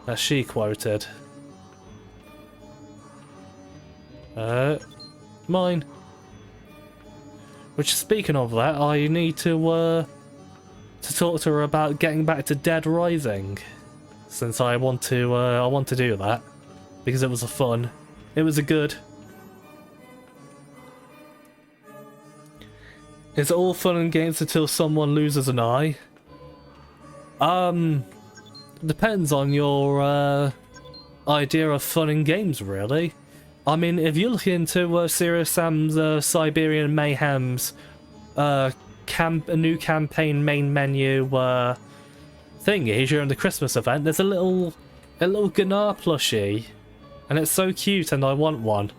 Speaker 1: That she quoted. Mine. Which, speaking of that, I need to talk to her about getting back to Dead Rising, since I want to do that because it was a fun. It was a good. It's all fun and games until someone loses an eye. Depends on your idea of fun and games, really. I mean, if you look into Serious Sam's Siberian Mayhem's a new campaign main menu thingy during the Christmas event, there's a little Gunnar plushie, and it's so cute, and I want one.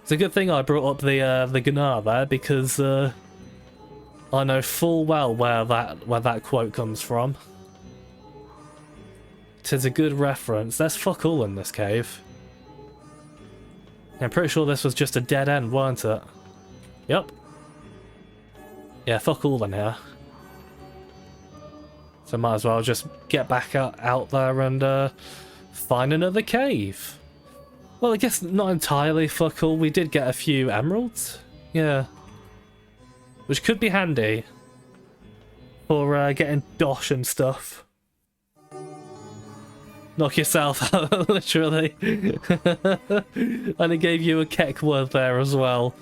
Speaker 1: It's a good thing I brought up the Gunnar there, because I know full well where that quote comes from. Tis a good reference. There's fuck all in this cave. I'm pretty sure this was just a dead end, weren't it? Yep. Yeah, fuck all in here. So might as well just get back out there and find another cave. Well, I guess not entirely fuck all. We did get a few emeralds. Yeah. Which could be handy for getting dosh and stuff. Knock yourself out, literally. And it gave you a keck word there as well.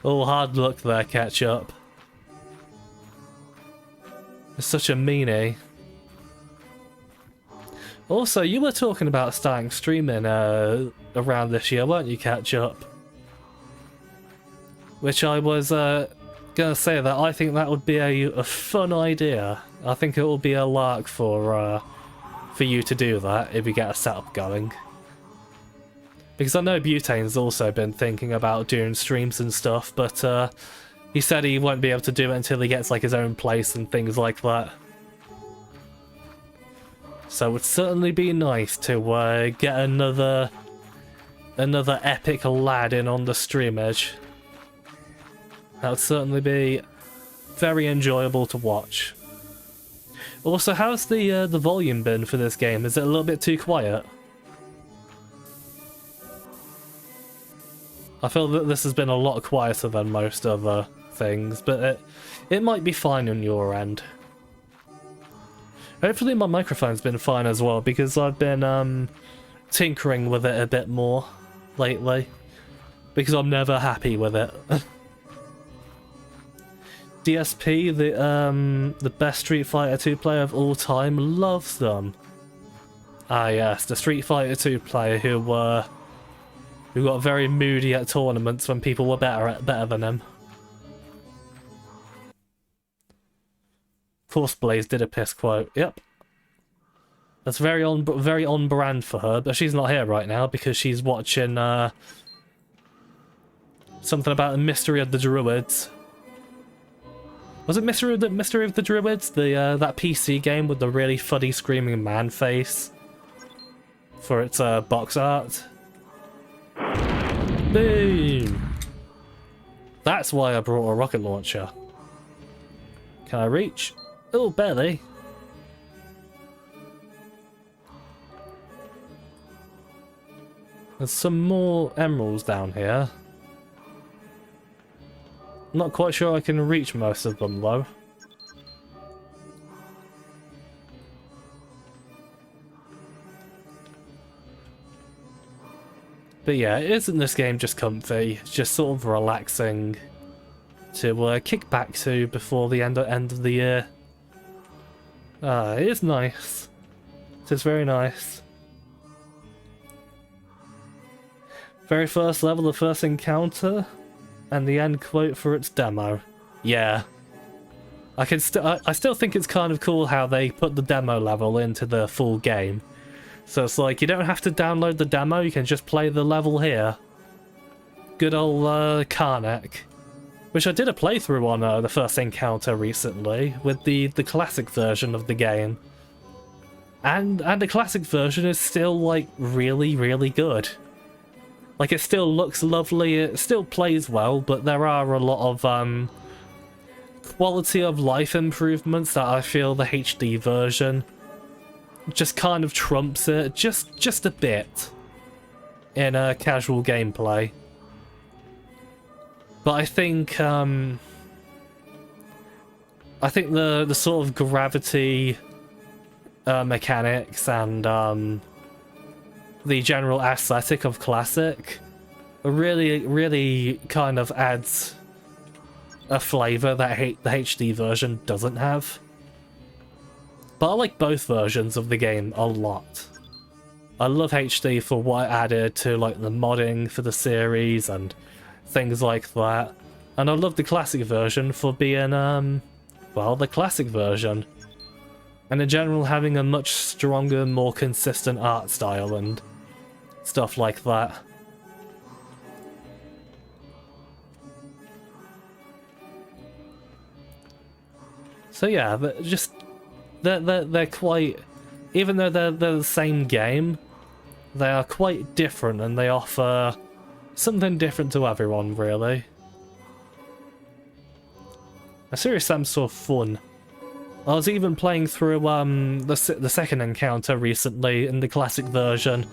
Speaker 1: Oh, hard luck there, Ketchup. It's such a meanie. Also, you were talking about starting streaming around this year, weren't you, Ketchup? Which I was gonna say that I think that would be a fun idea. I think it will be a lark for you to do that if you get a setup going. Because I know Butane's also been thinking about doing streams and stuff, but he said he won't be able to do it until he gets like his own place and things like that. So it would certainly be nice to get another epic lad in on the stream edge. That would certainly be very enjoyable to watch. Also, how's the volume been for this game? Is it a little bit too quiet? I feel that this has been a lot quieter than most other things, but it might be fine on your end. Hopefully my microphone's been fine as well, because I've been tinkering with it a bit more lately, because I'm never happy with it. DSP, the best Street Fighter 2 player of all time, loves them. Ah yes, the Street Fighter 2 player who got very moody at tournaments when people were better than him. Of course, Blaze did a piss quote. Yep, that's very on brand for her. But she's not here right now because she's watching something about the Mystery of the Druids. Was it Mystery of the Druids? The that PC game with the really funny screaming man face for its box art. Boom! That's why I brought a rocket launcher. Can I reach? Oh, barely. There's some more emeralds down here. Not quite sure I can reach most of them though. But yeah, isn't this game just comfy? It's just sort of relaxing to kick back to before the end of the year. It is nice. It is very nice. Very first level, the first encounter, and the end quote for its demo. Yeah. I still think it's kind of cool how they put the demo level into the full game. So it's like, you don't have to download the demo, you can just play the level here. Good old Karnak. Which I did a playthrough on the first encounter recently, with the classic version of the game. And the classic version is still, like, really, really good. Like, it still looks lovely, it still plays well, but there are a lot of quality of life improvements that I feel the HD version just kind of trumps it, just a bit, in a casual gameplay. But I think the sort of gravity mechanics and the general aesthetic of classic really kind of adds a flavor that the HD version doesn't have. But I like both versions of the game a lot. I love HD for what it added to like the modding for the series and things like that. And I love the classic version for being well, the classic version. And in general having a much stronger, more consistent art style and stuff like that. So yeah, they're quite, even though they're the same game, they are quite different and they offer something different to everyone, really. A Serious Sam's so fun. I was even playing through the second encounter recently in the classic version,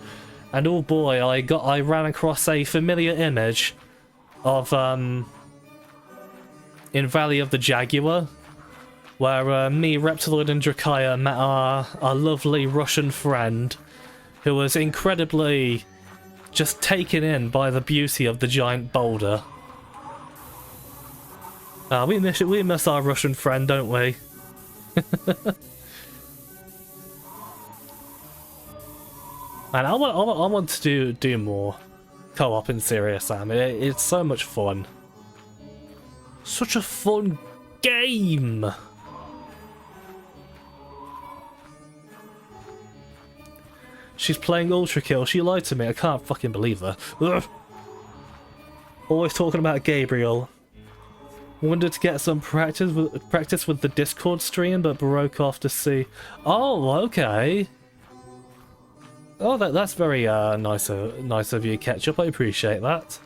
Speaker 1: and oh boy, I ran across a familiar image of in Valley of the Jaguar, where me, Reptiloid, and Drakaya met our lovely Russian friend, who was incredibly just taken in by the beauty of the giant boulder. We miss our Russian friend, don't we? And I want to do more co-op in Serious Sam. It's so much fun. Such a fun game. She's playing Ultra Kill. She lied to me. I can't fucking believe her. Ugh. Always talking about Gabriel. Wanted to get some practice with the Discord stream, but broke off to see. Oh, okay. Oh, that's very nice of you, Ketchup. I appreciate that.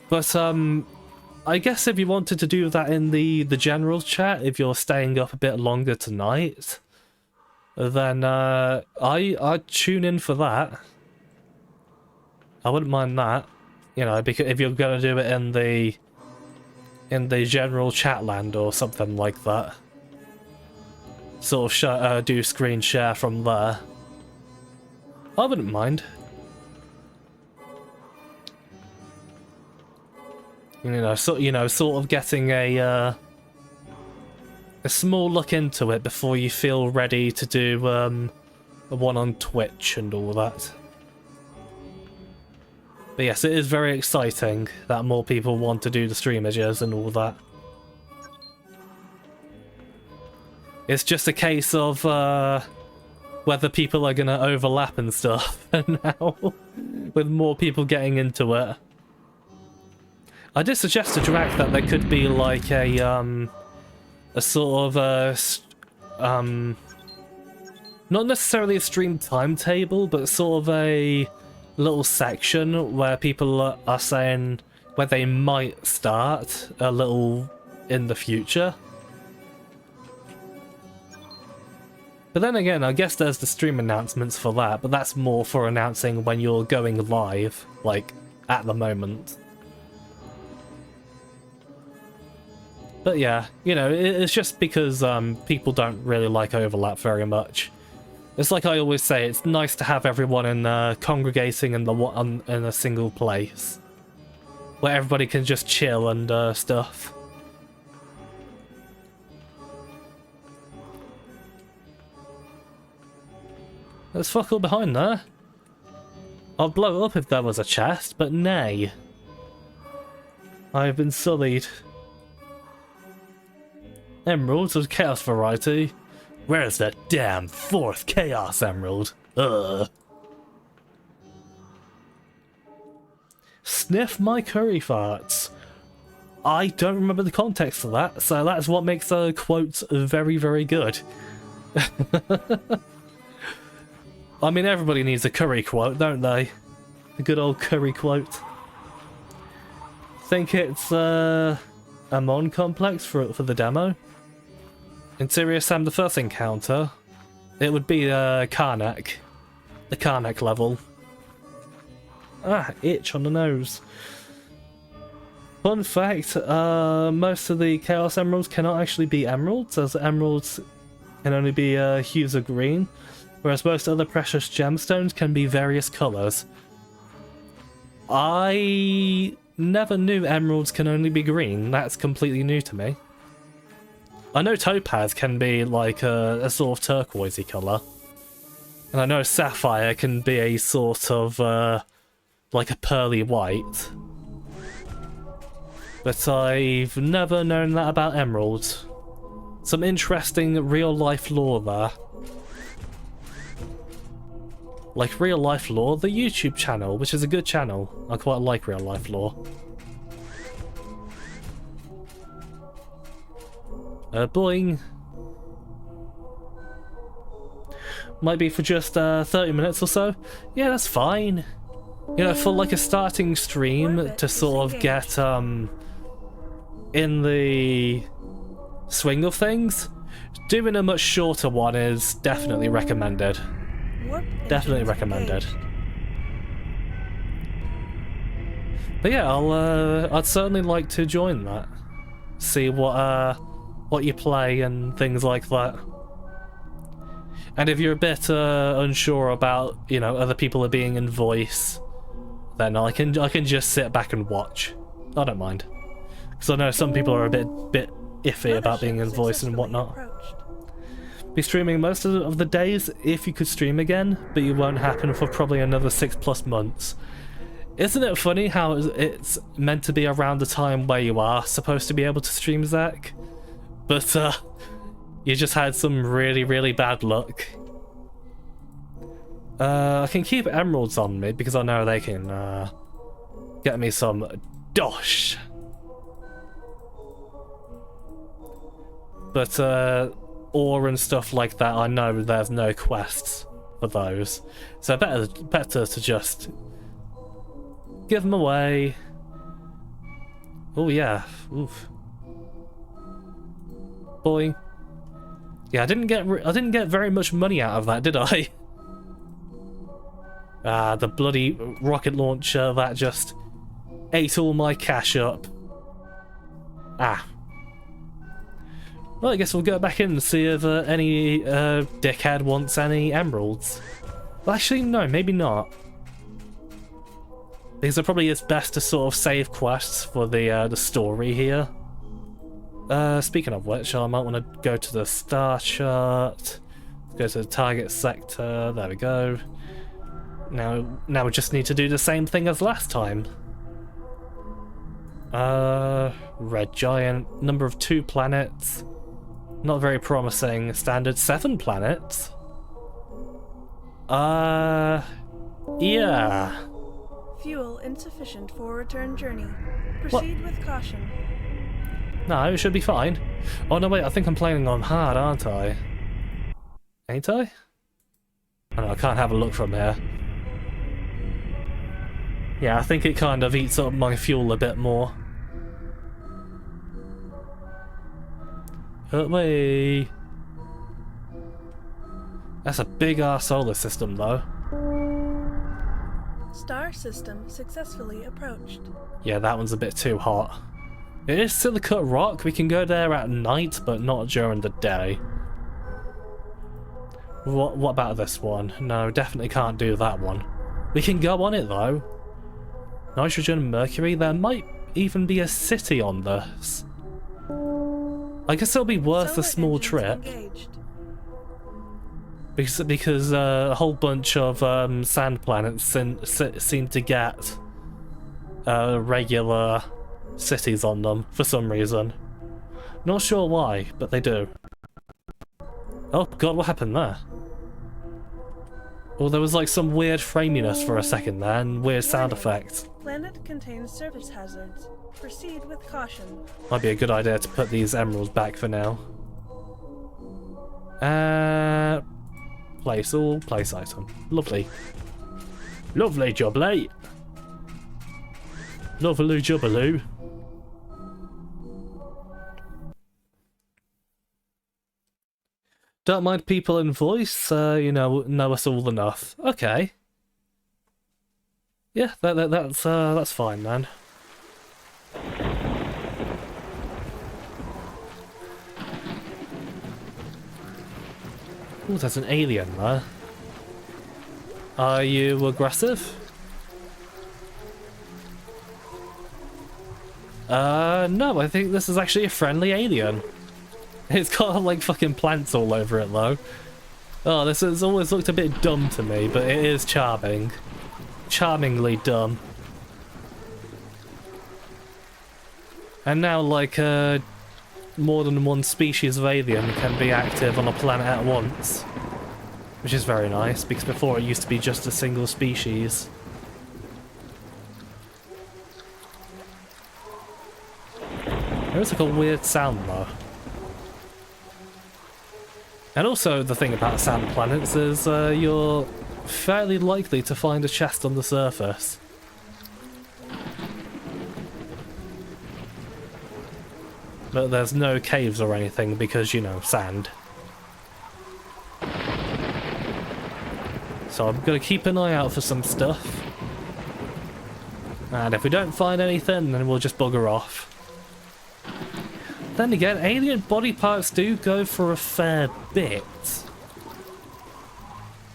Speaker 1: But I guess if you wanted to do that in the general chat, if you're staying up a bit longer tonight, then I'd tune in for that. I wouldn't mind that, you know, because if you're gonna do it in the general chat land or something like that, sort of do screen share from there. I wouldn't mind. Sort of getting a small look into it before you feel ready to do a one on Twitch and all that. But yes, it is very exciting that more people want to do the stream images and all that. It's just a case of whether people are gonna overlap and stuff now, with more people getting into it. I did suggest to Drac that there could be like a sort of not necessarily a stream timetable, but sort of a little section where people are saying where they might start a little in the future. But then again, I guess there's the stream announcements for that, but that's more for announcing when you're going live, like, at the moment. But yeah, you know, it's just because people don't really like overlap very much. It's like I always say, it's nice to have everyone congregating in a single place, where everybody can just chill and stuff. There's fuck all behind there. I'd blow it up if there was a chest, but nay. I have been sullied. Emeralds of Chaos variety. Where's that damn 4th Chaos Emerald? Ugh. Sniff my curry farts. I don't remember the context of that, so that's what makes the quote very, very good. I mean, everybody needs a curry quote, don't they? A good old curry quote. Think it's a Mon complex for the demo. In Serious Sam, the first encounter, it would be Karnak. The Karnak level. Ah, itch on the nose. Fun fact, most of the Chaos Emeralds cannot actually be emeralds, as emeralds can only be hues of green, whereas most other precious gemstones can be various colours. I never knew emeralds can only be green. That's completely new to me. I know topaz can be like a sort of turquoisey colour. And I know sapphire can be a sort of like a pearly white. But I've never known that about emeralds. Some interesting real life lore there. Like Real Life Lore, the YouTube channel, which is a good channel. I quite like Real Life Lore. Boing. Might be for just 30 minutes or so. Yeah, that's fine. You know, for like a starting stream to sort of get in the swing of things, doing a much shorter one is definitely recommended. Definitely recommended. But yeah, I'd certainly like to join that. See what you play and things like that. And if you're a bit unsure about, you know, other people are being in voice, then I can just sit back and watch. I don't mind, because I know some people are a bit iffy about being in voice and whatnot. Be streaming most of the days if you could stream again, but it won't happen for probably another 6+ months. Isn't it funny how it's meant to be around the time where you are supposed to be able to stream, Zach? But you just had some really, really bad luck. I can keep emeralds on me because I know they can get me some dosh. But ore and stuff like that, I know there's no quests for those, so better to just give them away. Oh yeah, oof. Boy, yeah, I didn't get very much money out of that, did I? Ah, the bloody rocket launcher that just ate all my cash up. Ah. Well, I guess we'll go back in and see if any dickhead wants any emeralds. Well, actually, no, maybe not. Because it probably is best to sort of save quests for the story here. Speaking of which, I might want to go to the star chart. Go to the target sector. There we go. Now we just need to do the same thing as last time. Red giant. Number of 2 planets. Not very promising. Standard 7 planets. Yeah.
Speaker 2: Fuel insufficient for return journey. Proceed with caution.
Speaker 1: No, it should be fine. Oh no, wait, I think I'm playing on hard, aren't I? Ain't I? I know, I can't have a look from here. Yeah, I think it kind of eats up my fuel a bit more. Wait. That's a big-ass solar system, though.
Speaker 2: Star system successfully approached.
Speaker 1: Yeah, that one's a bit too hot. It is Silicate Rock. We can go there at night, but not during the day. What about this one? No, definitely can't do that one. We can go on it, though. Nitrogen and Mercury. There might even be a city on this. I guess it'll be worth a small trip.
Speaker 2: Engaged.
Speaker 1: Because a whole bunch of sand planets seem to get regular cities on them for some reason. Not sure why, but they do. Oh god, what happened there? Well, there was like some weird framiness for a second there, and weird sound effects.
Speaker 2: Planet contains service hazards. Proceed with caution.
Speaker 1: Might be a good idea to put these emeralds back for now. Place all, place item. Lovely. Lovely jubbly. Lovely jubbaloo. Don't mind people in voice, you know us all enough. Okay. Yeah, that's fine, man. Oh, there's an alien there. Are you aggressive? No, I think this is actually a friendly alien. It's got like fucking plants all over it though. Oh, this has always looked a bit dumb to me, but it is charming. Charmingly dumb. And now like more than one species of alien can be active on a planet at once. Which is very nice, because before it used to be just a single species. There's like a weird sound though. And also the thing about sand planets is you're fairly likely to find a chest on the surface. But there's no caves or anything because, you know, sand. So I'm going to keep an eye out for some stuff. And if we don't find anything, then we'll just bugger off. Then again, alien body parts do go for a fair bit.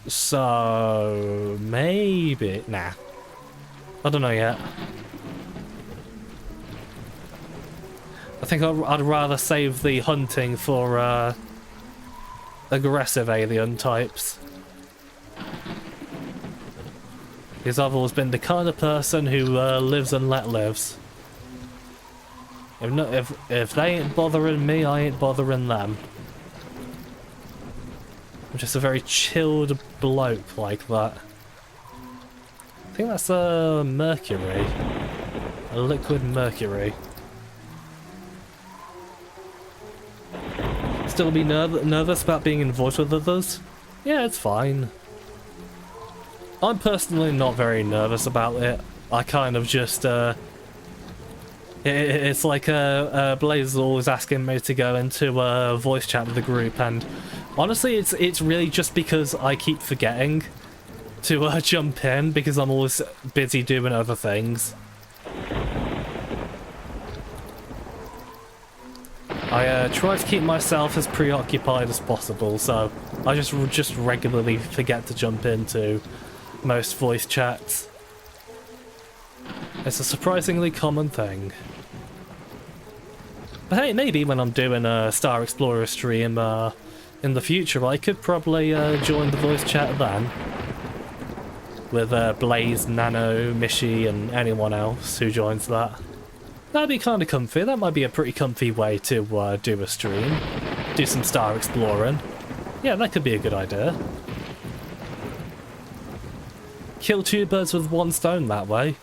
Speaker 1: So maybe... Nah. I don't know yet. I think I'd rather save the hunting for aggressive alien types. Because I've always been the kind of person who lives and let lives. If they ain't bothering me, I ain't bothering them. I'm just a very chilled bloke like that. I think that's mercury. A liquid mercury. Still be nervous about being in voice with others? Yeah, it's fine. I'm personally not very nervous about it. I kind of just it's like Blaze is always asking me to go into a voice chat with the group, and honestly it's really just because I keep forgetting to jump in because I'm always busy doing other things. I try to keep myself as preoccupied as possible, so I just regularly forget to jump into most voice chats. It's a surprisingly common thing. But hey, maybe when I'm doing a Star Explorer stream in the future, I could probably join the voice chat then. With Blaze, Nano, Mishi, and anyone else who joins that. That'd be kind of comfy. That might be a pretty comfy way to do a stream. Do some Star Exploring. Yeah, that could be a good idea. Kill two birds with one stone that way.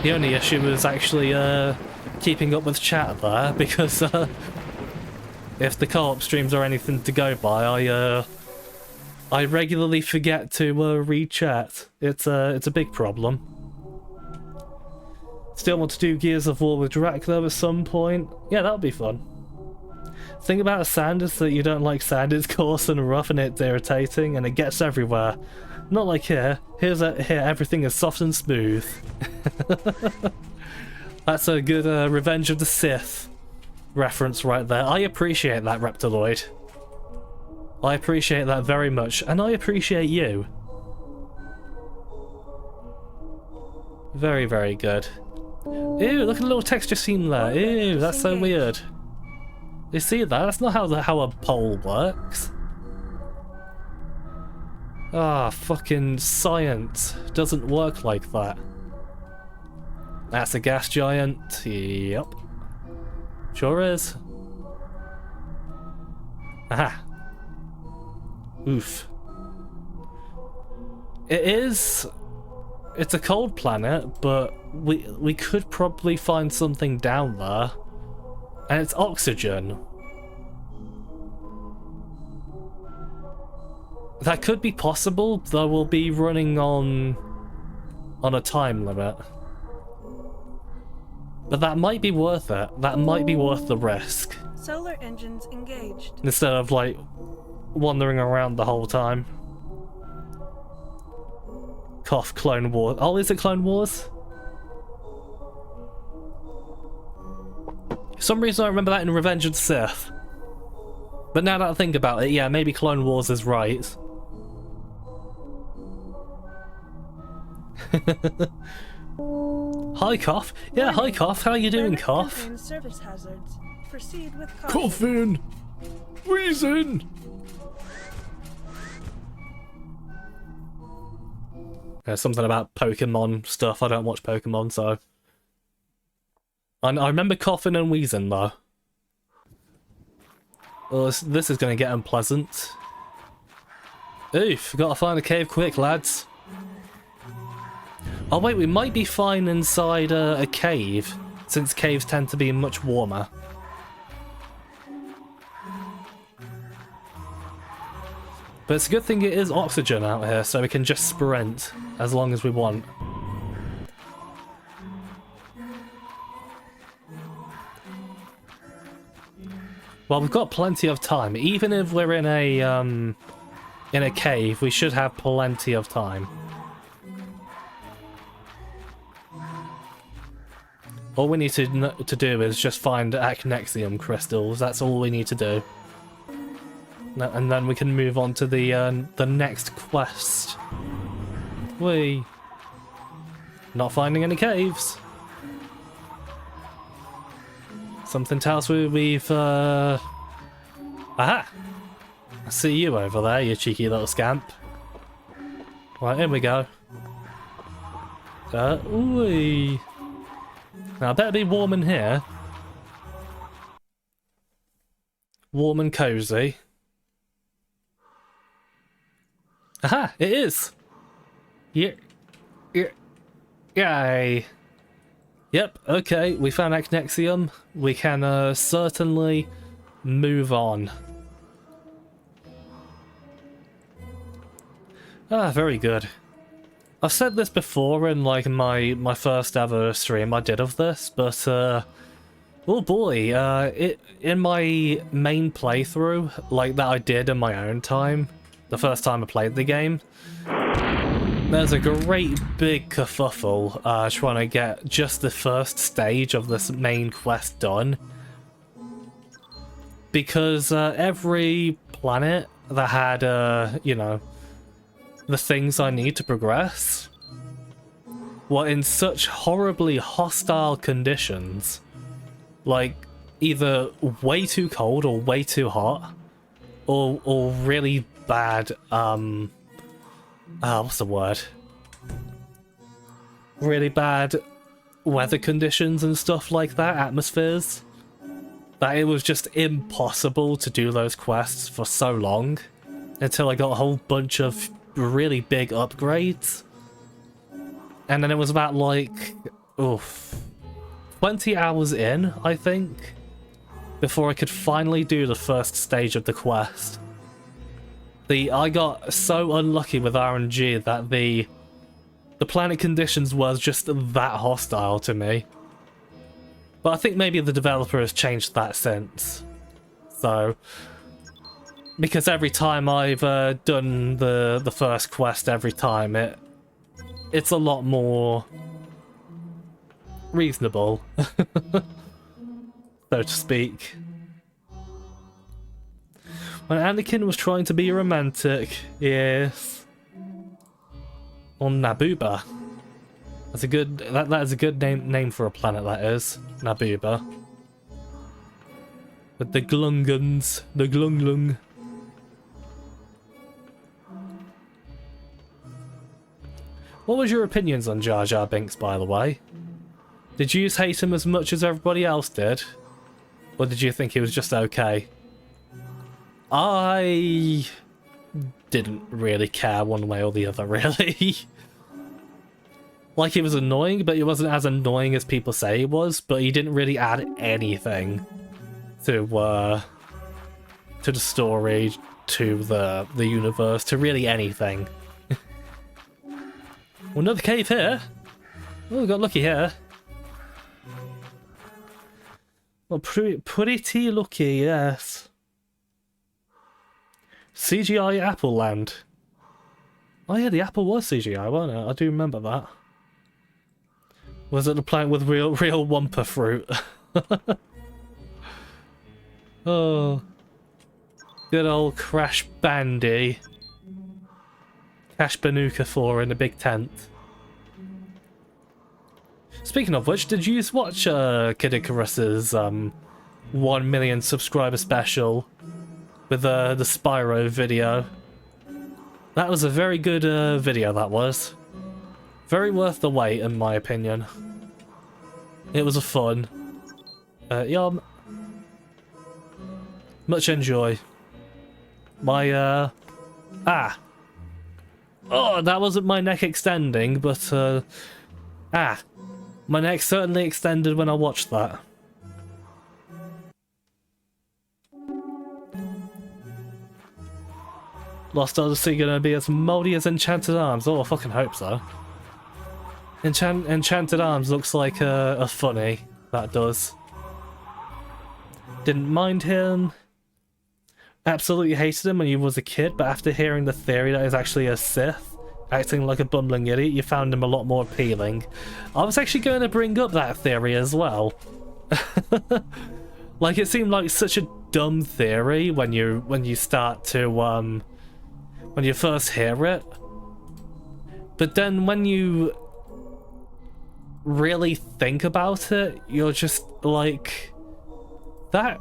Speaker 1: The only issue is actually keeping up with chat there, because if the co-op streams are anything to go by, I I regularly forget to read chat. It's a big problem. Still want to do Gears of War with Dracula at some point. Yeah, that would be fun. Thing about a sand is that you don't like sand. It's coarse and rough and it's irritating and it gets everywhere. Not like here. Here everything is soft and smooth. That's a good Revenge of the Sith reference right there. I appreciate that, Reptiloid. I appreciate that very much, and I appreciate you. Very, very good. Ew, look at the little texture seam there. Ew, that's so weird. You see that? That's not how a pole works. Ah, fucking science doesn't work like that. That's a gas giant. Yep. Sure is. Aha. Oof. It's a cold planet, but we could probably find something down there. And it's oxygen. That could be possible, though we'll be running on a time limit. But that might be worth it. That might be worth the risk.
Speaker 2: Solar engines engaged.
Speaker 1: Instead of, like, wandering around the whole time. Cough, Clone Wars. Oh, is it Clone Wars? For some reason I remember that in Revenge of the Sith. But now that I think about it, yeah, maybe Clone Wars is right. Hi, Cough. Yeah, hi, Cough. How you doing, Cough?
Speaker 2: Surface hazards. Proceed with caution.
Speaker 1: Coughing! Wheezing! There's something about Pokemon stuff. I don't watch Pokemon, so... I remember coughing and wheezing, though. Oh, this is going to get unpleasant. Oof, gotta find a cave quick, lads. Oh wait, we might be fine inside a cave, since caves tend to be much warmer. But it's a good thing it is oxygen out here, so we can just sprint as long as we want. Well, we've got plenty of time. Even if we're in a cave, we should have plenty of time. All we need to do is just find Acnexium crystals. That's all we need to do. And then we can move on to the next quest. Not finding any caves. Something tells me we've Aha! I see you over there, you cheeky little scamp. Right, here we go. Ooh. Now, I better be warm in here. Warm and cozy. Aha! It is! Yeah. Yay! Yep, okay, we found Acnexium. We can certainly move on. Ah, very good. I've said this before in like my first ever stream I did of this, but oh boy, in my main playthrough, like that I did in my own time, the first time I played the game, there's a great big kerfuffle trying to get just the first stage of this main quest done. Because every planet that had, you know, the things I need to progress were in such horribly hostile conditions. Like, either way too cold or way too hot, or really bad, what's the word? Really bad weather conditions and stuff like that, atmospheres. That it was just impossible to do those quests for so long until I got a whole bunch of really big upgrades. And then it was about like, 20 hours in, I think, before I could finally do the first stage of the quest. I got so unlucky with RNG that the planet conditions was just that hostile to me. But I think maybe the developer has changed that since. So, because every time I've done the first quest, every time it's a lot more reasonable, so to speak. When Anakin was trying to be romantic, yes, on Nabooba. That's a good. That is a good name for a planet. That is Nabooba. With the Glungans, the Glunglung. What was your opinions on Jar Jar Binks, by the way? Did you hate him as much as everybody else did? Or did you think he was just okay? I didn't really care one way or the other, really. Like, he was annoying, but he wasn't as annoying as people say he was, but he didn't really add anything to the story, to the universe, to really anything. Well, another cave here. Oh, we got lucky here. Well, pretty lucky, yes. CGI Apple Land. Oh yeah, the apple was CGI, wasn't it? I do remember that. Was it the plant with real Wumpa fruit? Oh. Good old Crash Bandy. Cash Banuka 4 in a big tent. Speaking of which, did you watch Kid Icarus's 1 million subscriber special with the Spyro video? That was a very good video, that was. Very worth the wait, in my opinion. It was a fun. Yeah, much enjoy. My, Oh, that wasn't my neck extending, but, my neck certainly extended when I watched that. Lost Odyssey gonna be as moldy as Enchanted Arms? Oh, I fucking hope so. Enchanted Arms looks like a funny. That does. Didn't mind him. Absolutely hated him when he was a kid, but after hearing the theory that he's actually a Sith, acting like a bumbling idiot, you found him a lot more appealing. I was actually going to bring up that theory as well. Like, it seemed like such a dumb theory when you start to when you first hear it. But then when you really think about it, you're just like, that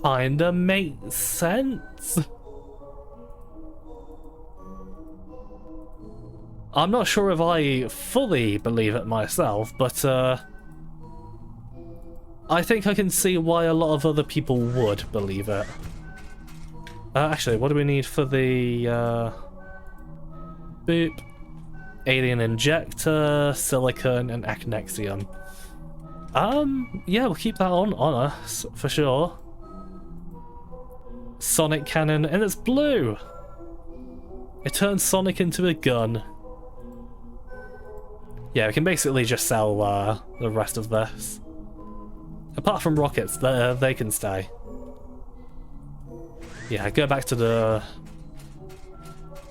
Speaker 1: kinda makes sense. I'm not sure if I fully believe it myself, but I think I can see why a lot of other people would believe it. Actually, what do we need for the boop? Alien injector, silicon, and acnexium. Yeah, we'll keep that on us for sure. Sonic cannon, and it's blue. It turns Sonic into a gun. Yeah, we can basically just sell the rest of this. Apart from rockets, they can stay. Yeah, go back to the...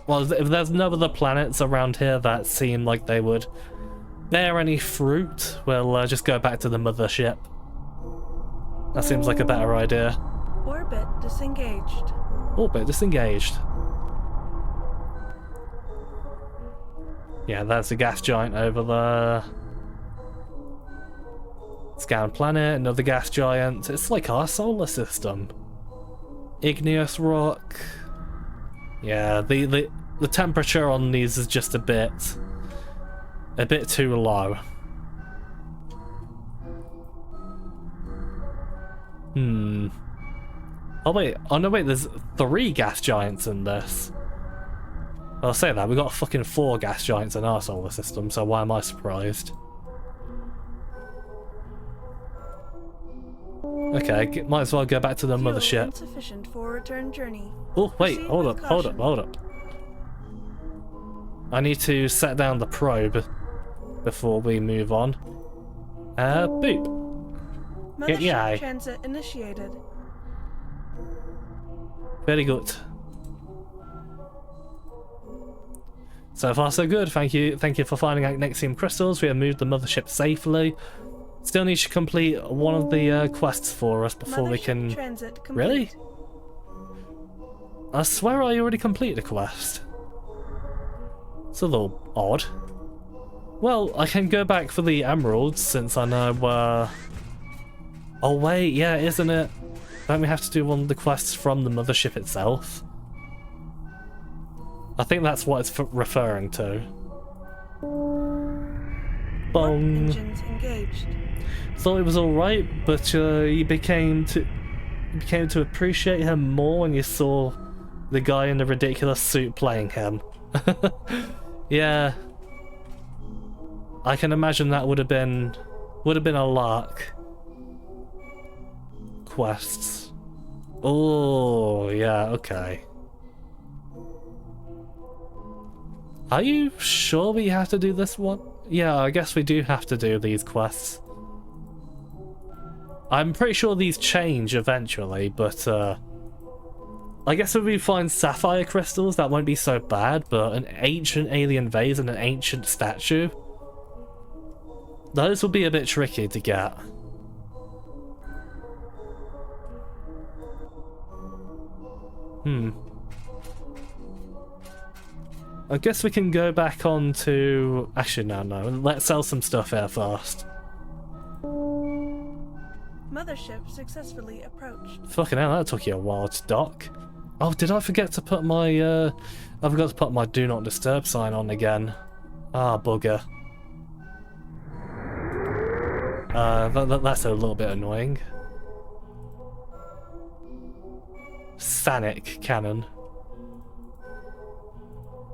Speaker 1: Well, if there's no other planets around here that seem like they would bear any fruit, we'll just go back to the mothership. That seems like a better idea.
Speaker 2: Orbit disengaged.
Speaker 1: Orbit disengaged. Yeah, that's a gas giant over there. Scan planet, another gas giant. It's like our solar system. Igneous rock. Yeah, the temperature on these is just a bit too low. Oh wait, oh no wait, there's 3 gas giants in this. I'll say that, we got fucking 4 gas giants in our solar system, so why am I surprised? Okay, might as well go back to the
Speaker 2: Fuel
Speaker 1: mothership.
Speaker 2: insufficient for return journey.
Speaker 1: Oh, wait,
Speaker 2: Proceed
Speaker 1: hold
Speaker 2: with
Speaker 1: up, hold up,
Speaker 2: caution.
Speaker 1: hold up. I need to set down the probe before we move on. Boop.
Speaker 2: Mothership
Speaker 1: yay.
Speaker 2: transit initiated.
Speaker 1: Very good. So far so good, thank you for finding Agnexium crystals. We have moved the mothership safely. Still need to complete one of the quests for us before we
Speaker 2: Mothership
Speaker 1: can...
Speaker 2: transit complete.
Speaker 1: Really? I swear I already completed a quest. It's a little odd. Well, I can go back for the emeralds since I know Oh wait, yeah, isn't it? Don't we have to do one of the quests from the mothership itself? I think that's what it's referring to.
Speaker 2: Warp
Speaker 1: Bong.
Speaker 2: engines engaged.
Speaker 1: Thought it was alright, but you became to appreciate him more when you saw the guy in the ridiculous suit playing him. Yeah. I can imagine that would have been a lark. Quests. Oh, yeah, okay. Are you sure we have to do this one? Yeah, I guess we do have to do these quests. I'm pretty sure these change eventually, but I guess if we find sapphire crystals, that won't be so bad, but an ancient alien vase and an ancient statue, those will be a bit tricky to get. I guess we can go back on to... Actually, no. Let's sell some stuff here first.
Speaker 2: Mothership successfully approached.
Speaker 1: Fucking hell, that took you a while to dock. Oh, did I forget to put my, I forgot to put my Do Not Disturb sign on again. Ah, bugger. That's a little bit annoying. Sanic cannon.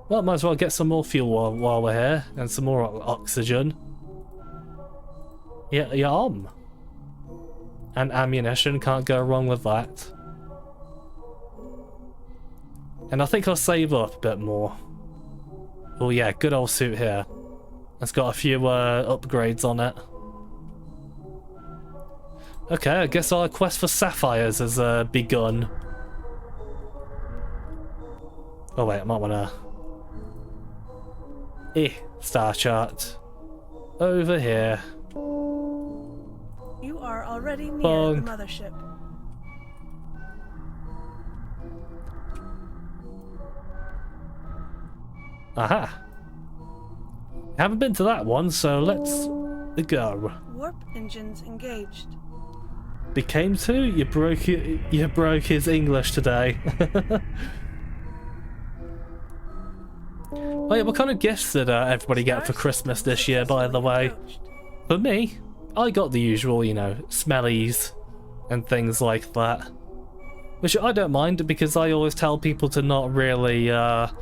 Speaker 1: Well, might as well get some more fuel while we're here, and some more oxygen. Yeah, yum. And ammunition, can't go wrong with that. And I think I'll save up a bit more. Oh yeah, good old suit here. It's got a few upgrades on it. Okay, I guess our quest for sapphires has begun. Oh wait, I might wanna... star chart. Over here.
Speaker 2: You are already near
Speaker 1: Bong.
Speaker 2: the mothership.
Speaker 1: Aha. Haven't been to that one, so let's go.
Speaker 2: Warp engines engaged.
Speaker 1: Became to? You broke his English today. Oh yeah, what kind of gifts did everybody get for Christmas this year, by the way? For me, I got the usual, you know, smellies and things like that. Which I don't mind, because I always tell people to not really, to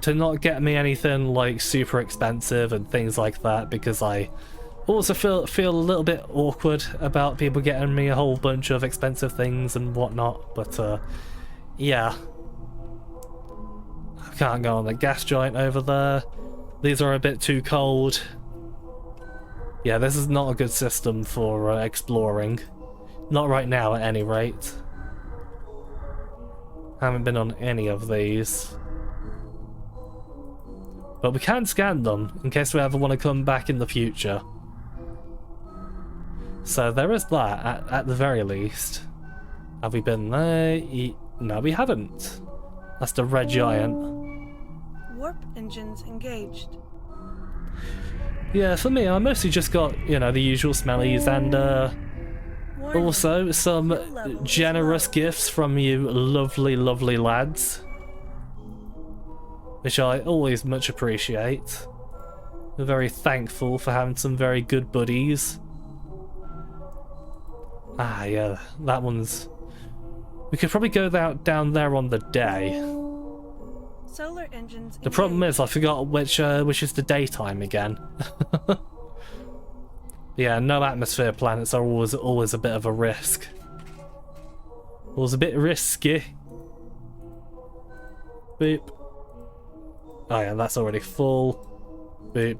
Speaker 1: not get me anything like super expensive and things like that, because I also feel a little bit awkward about people getting me a whole bunch of expensive things and whatnot, but yeah. I can't go on the gas giant over there. These are a bit too cold. Yeah, this is not a good system for exploring. Not right now, at any rate. Haven't been on any of these. But we can scan them, in case we ever want to come back in the future. So there is that, at the very least. Have we been there? No, we haven't. That's the red giant.
Speaker 2: Warp engines engaged.
Speaker 1: Yeah, for me, I mostly just got, you know, the usual smellies and
Speaker 2: Warning.
Speaker 1: also some
Speaker 2: Fuel level is
Speaker 1: generous
Speaker 2: low.
Speaker 1: gifts from you lovely, lovely lads. Which I always much appreciate. We're very thankful for having some very good buddies. Ah, yeah, that one's... We could probably go down there on the day.
Speaker 2: Solar engines
Speaker 1: The problem
Speaker 2: engaged.
Speaker 1: is I forgot which is the daytime again. Yeah, no atmosphere planets are always a bit of a risk. Always a bit risky. Boop. Oh yeah, that's already full. Boop.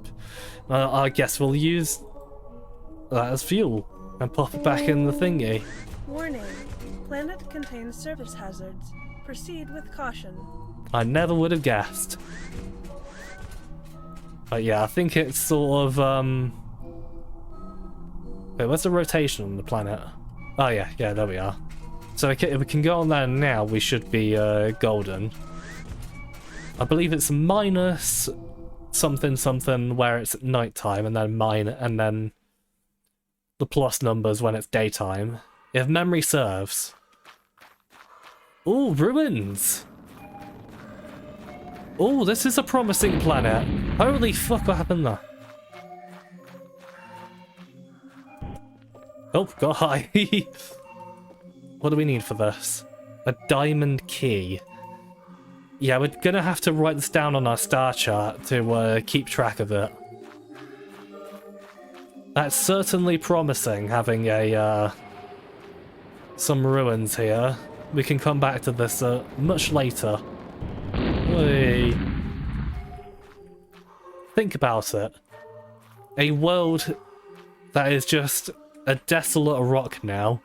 Speaker 1: I guess we'll use that as fuel and pop it back in the thingy.
Speaker 2: Warning. Planet contains service hazards. Proceed with caution.
Speaker 1: I never would have guessed. But yeah, I think it's sort of, wait, where's the rotation on the planet? Oh yeah, there we are. So if we can go on there now, we should be golden. I believe it's minus something something where it's nighttime, and then the plus numbers when it's daytime. If memory serves. Ooh, ruins! Oh, this is a promising planet. Holy fuck, what happened there? Oh, God. What do we need for this? A diamond key. Yeah, we're gonna have to write this down on our star chart to keep track of it. That's certainly promising, having some ruins here. We can come back to this much later. Whee. Think about it. A world that is just a desolate rock now.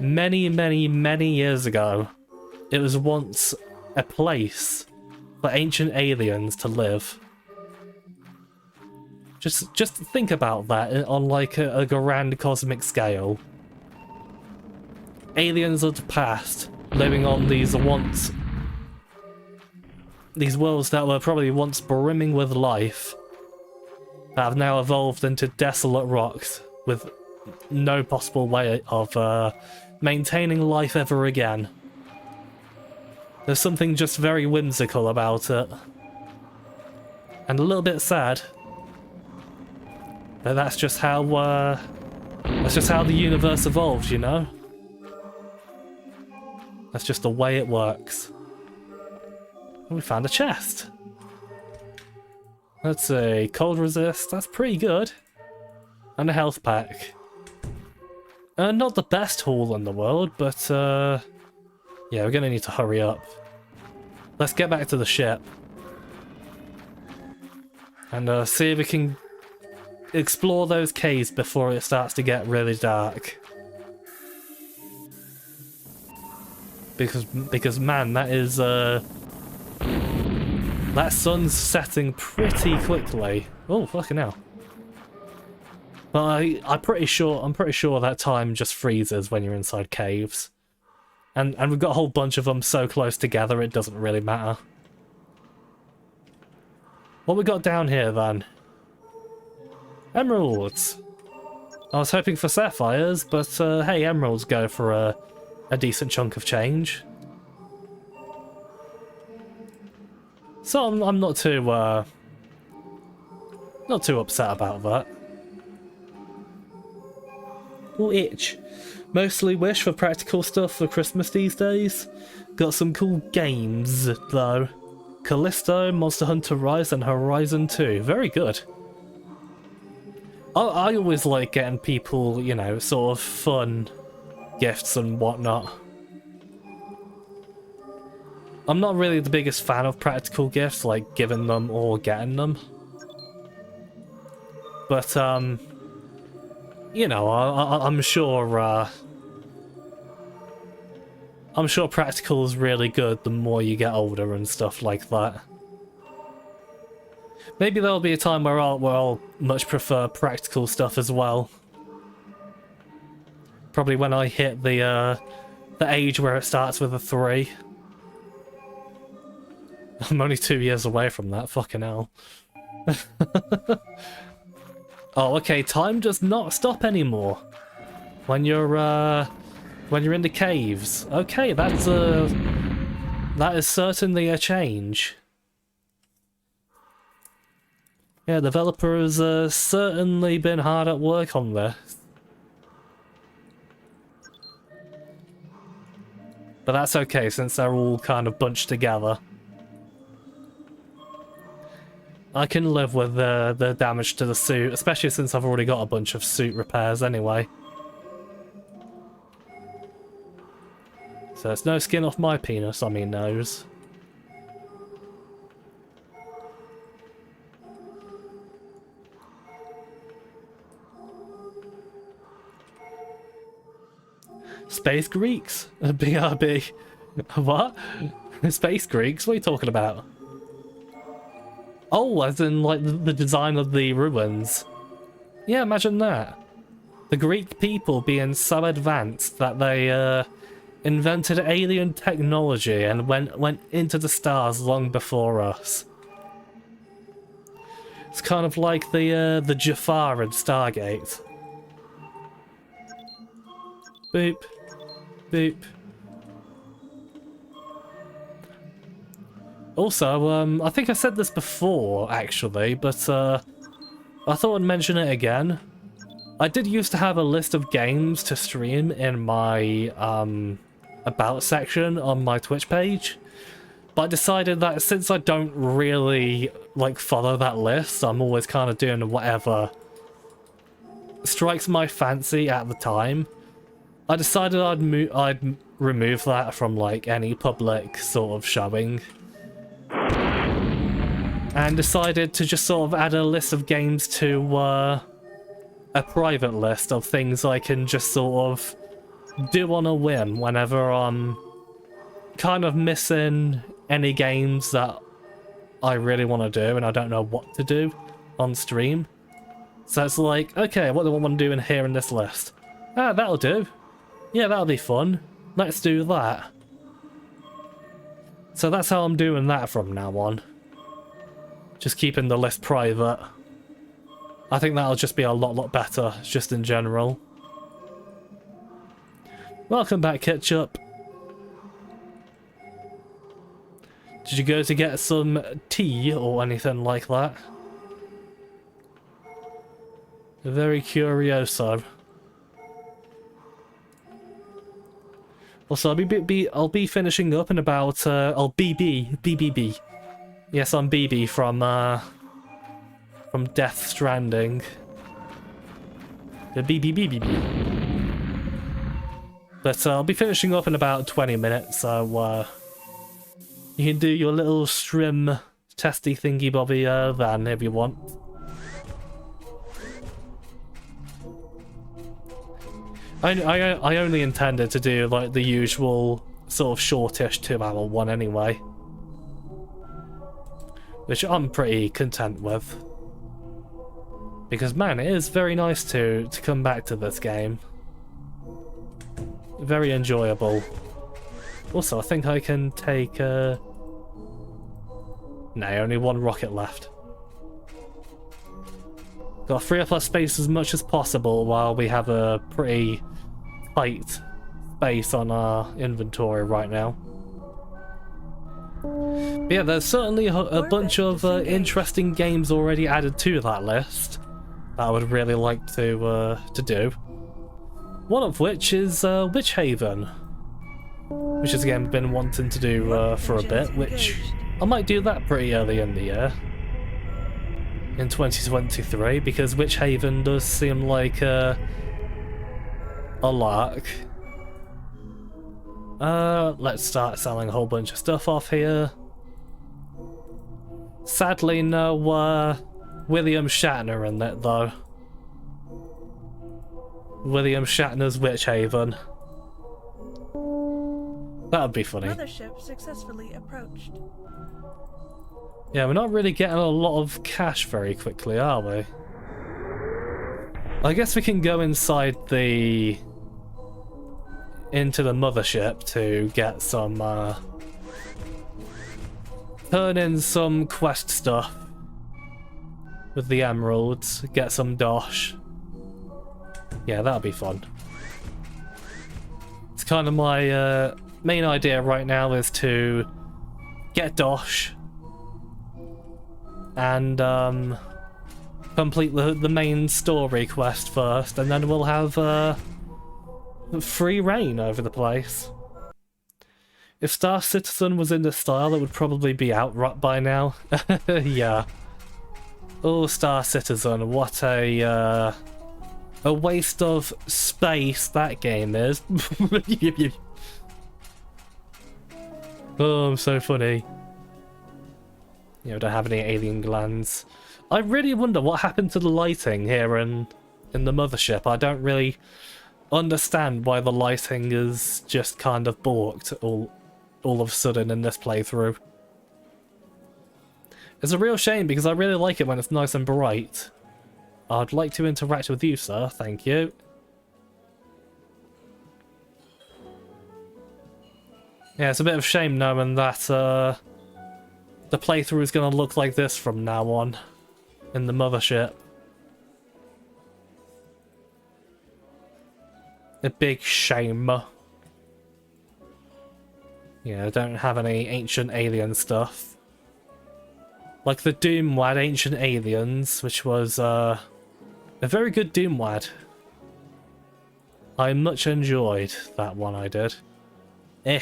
Speaker 1: Many, many, many years ago, it was once a place for ancient aliens to live. Just think about that on like a grand cosmic scale. Aliens of the past living on these worlds that were probably once brimming with life, that have now evolved into desolate rocks with no possible way of maintaining life ever again. There's something just very whimsical about it. And a little bit sad. But that's just how the universe evolves, you know? That's just the way it works. We found a chest. Let's see, cold resist, that's pretty good. And a health pack. Not the best haul in the world, but yeah, we're gonna need to hurry up. Let's get back to the ship. And see if we can explore those caves before it starts to get really dark. Because man, that is that sun's setting pretty quickly. Oh, fucking hell. But I'm pretty sure that time just freezes when you're inside caves. And we've got a whole bunch of them so close together it doesn't really matter. What we got down here then? Emeralds. I was hoping for sapphires, but hey, emeralds go for a decent chunk of change. So I'm not too upset about that. Ooh, itch. Mostly wish for practical stuff for Christmas these days. Got some cool games though. Callisto, Monster Hunter Rise, and Horizon 2. Very good. I always like getting people, you know, sort of fun gifts and whatnot. I'm not really the biggest fan of practical gifts, like giving them or getting them. But, you know, I'm sure practical is really good the more you get older and stuff like that. Maybe there'll be a time where I'll much prefer practical stuff as well. Probably when I hit the age where it starts with a 3. I'm only 2 years away from that, fucking hell. Oh, okay, time does not stop anymore. When you're in the caves. Okay, that is certainly a change. Yeah, developers certainly been hard at work on this. But that's okay, since they're all kind of bunched together. I can live with the damage to the suit, especially since I've already got a bunch of suit repairs anyway. So it's no skin off my penis, I mean nose. Space Greeks? BRB. What? Space Greeks? What are you talking about? Oh, as in like the design of the ruins. Yeah, imagine that. The Greek people being so advanced that they invented alien technology and went into the stars long before us. It's kind of like the Jafar in Stargate. Boop. Boop. Also, I think I said this before, actually, but I thought I'd mention it again. I did used to have a list of games to stream in my About section on my Twitch page, but I decided that since I don't really, like, follow that list, I'm always kind of doing whatever strikes my fancy at the time. I decided I'd remove that from, like, any public sort of showing. And decided to just sort of add a list of games to a private list of things I can just sort of do on a whim whenever I'm kind of missing any games that I really want to do and I don't know what to do on stream. So it's like, okay, what do I want to do in here in this list? Ah, that'll do. Yeah, that'll be fun. Let's do that. So that's how I'm doing that from now on. Just keeping the list private. I think that'll just be a lot better, just in general. Welcome back, Ketchup. Did you go to get some tea or anything like that? Very curioso. Also, I'll be finishing up in about I'll BB. Yes, I'm BB from Death Stranding. The BB. But I'll be finishing up in about 20 minutes, so you can do your little stream testy thingy bobby then if you want. I only intended to do like the usual sort of shortish 2-hour one anyway, which I'm pretty content with. Because man, it is very nice to come back to this game. Very enjoyable. Also, I think I can take no, only one rocket left. Got to free up our space as much as possible while we have a pretty tight space on our inventory right now. But yeah, there's certainly a bunch of interesting games already added to that list that I would really like to do. One of which is Witch Haven, which has again been wanting to do for a bit, which I might do that pretty early in the year. In 2023, because Witch Haven does seem like a lark. Let's start selling a whole bunch of stuff off here. Sadly, no William Shatner in it, though. William Shatner's Witch Haven. That would be funny.
Speaker 2: Mothership successfully approached.
Speaker 1: Yeah, we're not really getting a lot of cash very quickly, are we? I guess we can go inside into the mothership to get some turn in some quest stuff with the emeralds, get some dosh. Yeah, that'll be fun. It's kind of my main idea right now is to get dosh and complete the main story quest first, and then we'll have free reign over the place. If Star Citizen was in this style, it would probably be out right by now. Yeah. Oh, Star Citizen, what a waste of space that game is. Oh, I'm so funny. You know, don't have any alien glands. I really wonder what happened to the lighting here in the mothership. I don't really understand why the lighting is just kind of balked all of a sudden in this playthrough. It's a real shame because I really like it when it's nice and bright. I'd like to interact with you, sir. Thank you. Yeah, it's a bit of a shame knowing that the playthrough is going to look like this from now on in the mothership. A big shame. Yeah, I don't have any ancient alien stuff. Like the Doomwad Ancient Aliens, which was a very good Doomwad. I much enjoyed that one, I did. Eh.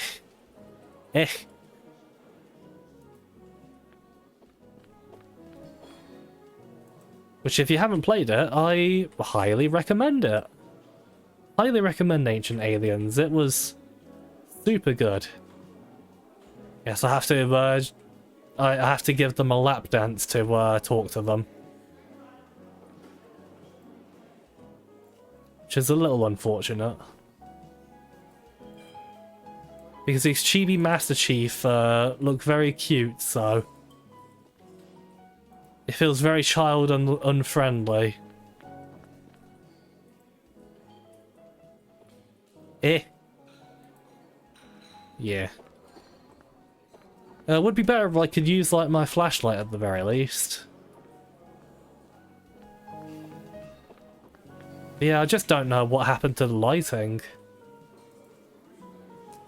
Speaker 1: Which, if you haven't played it, I highly recommend it. Highly recommend Ancient Aliens. It was super good. Yes, I have to give them a lap dance to talk to them, which is a little unfortunate. Because these chibi Master Chief look very cute, so it feels very child unfriendly. Yeah. Would be better if I could use like my flashlight at the very least. Yeah, I just don't know what happened to the lighting.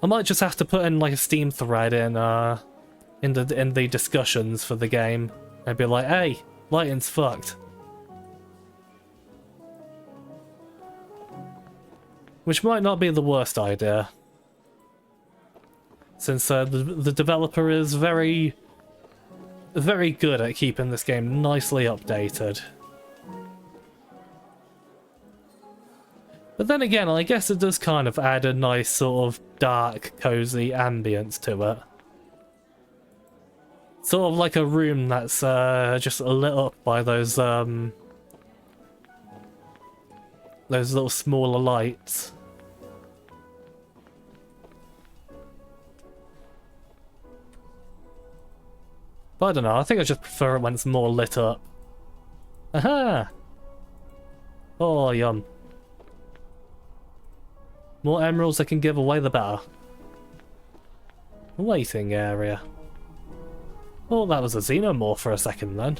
Speaker 1: I might just have to put in like a Steam thread in the discussions for the game and be like, hey, lighting's fucked. Which might not be the worst idea, since the developer is very good at keeping this game nicely updated. But then again, I guess it does kind of add a nice sort of dark, cozy ambience to it. Sort of like a room that's just lit up by those little smaller lights. But I don't know, I think I just prefer it when it's more lit up. Aha! Oh, yum. More emeralds I can give away, the better. Waiting area. Oh, that was a xenomorph for a second then.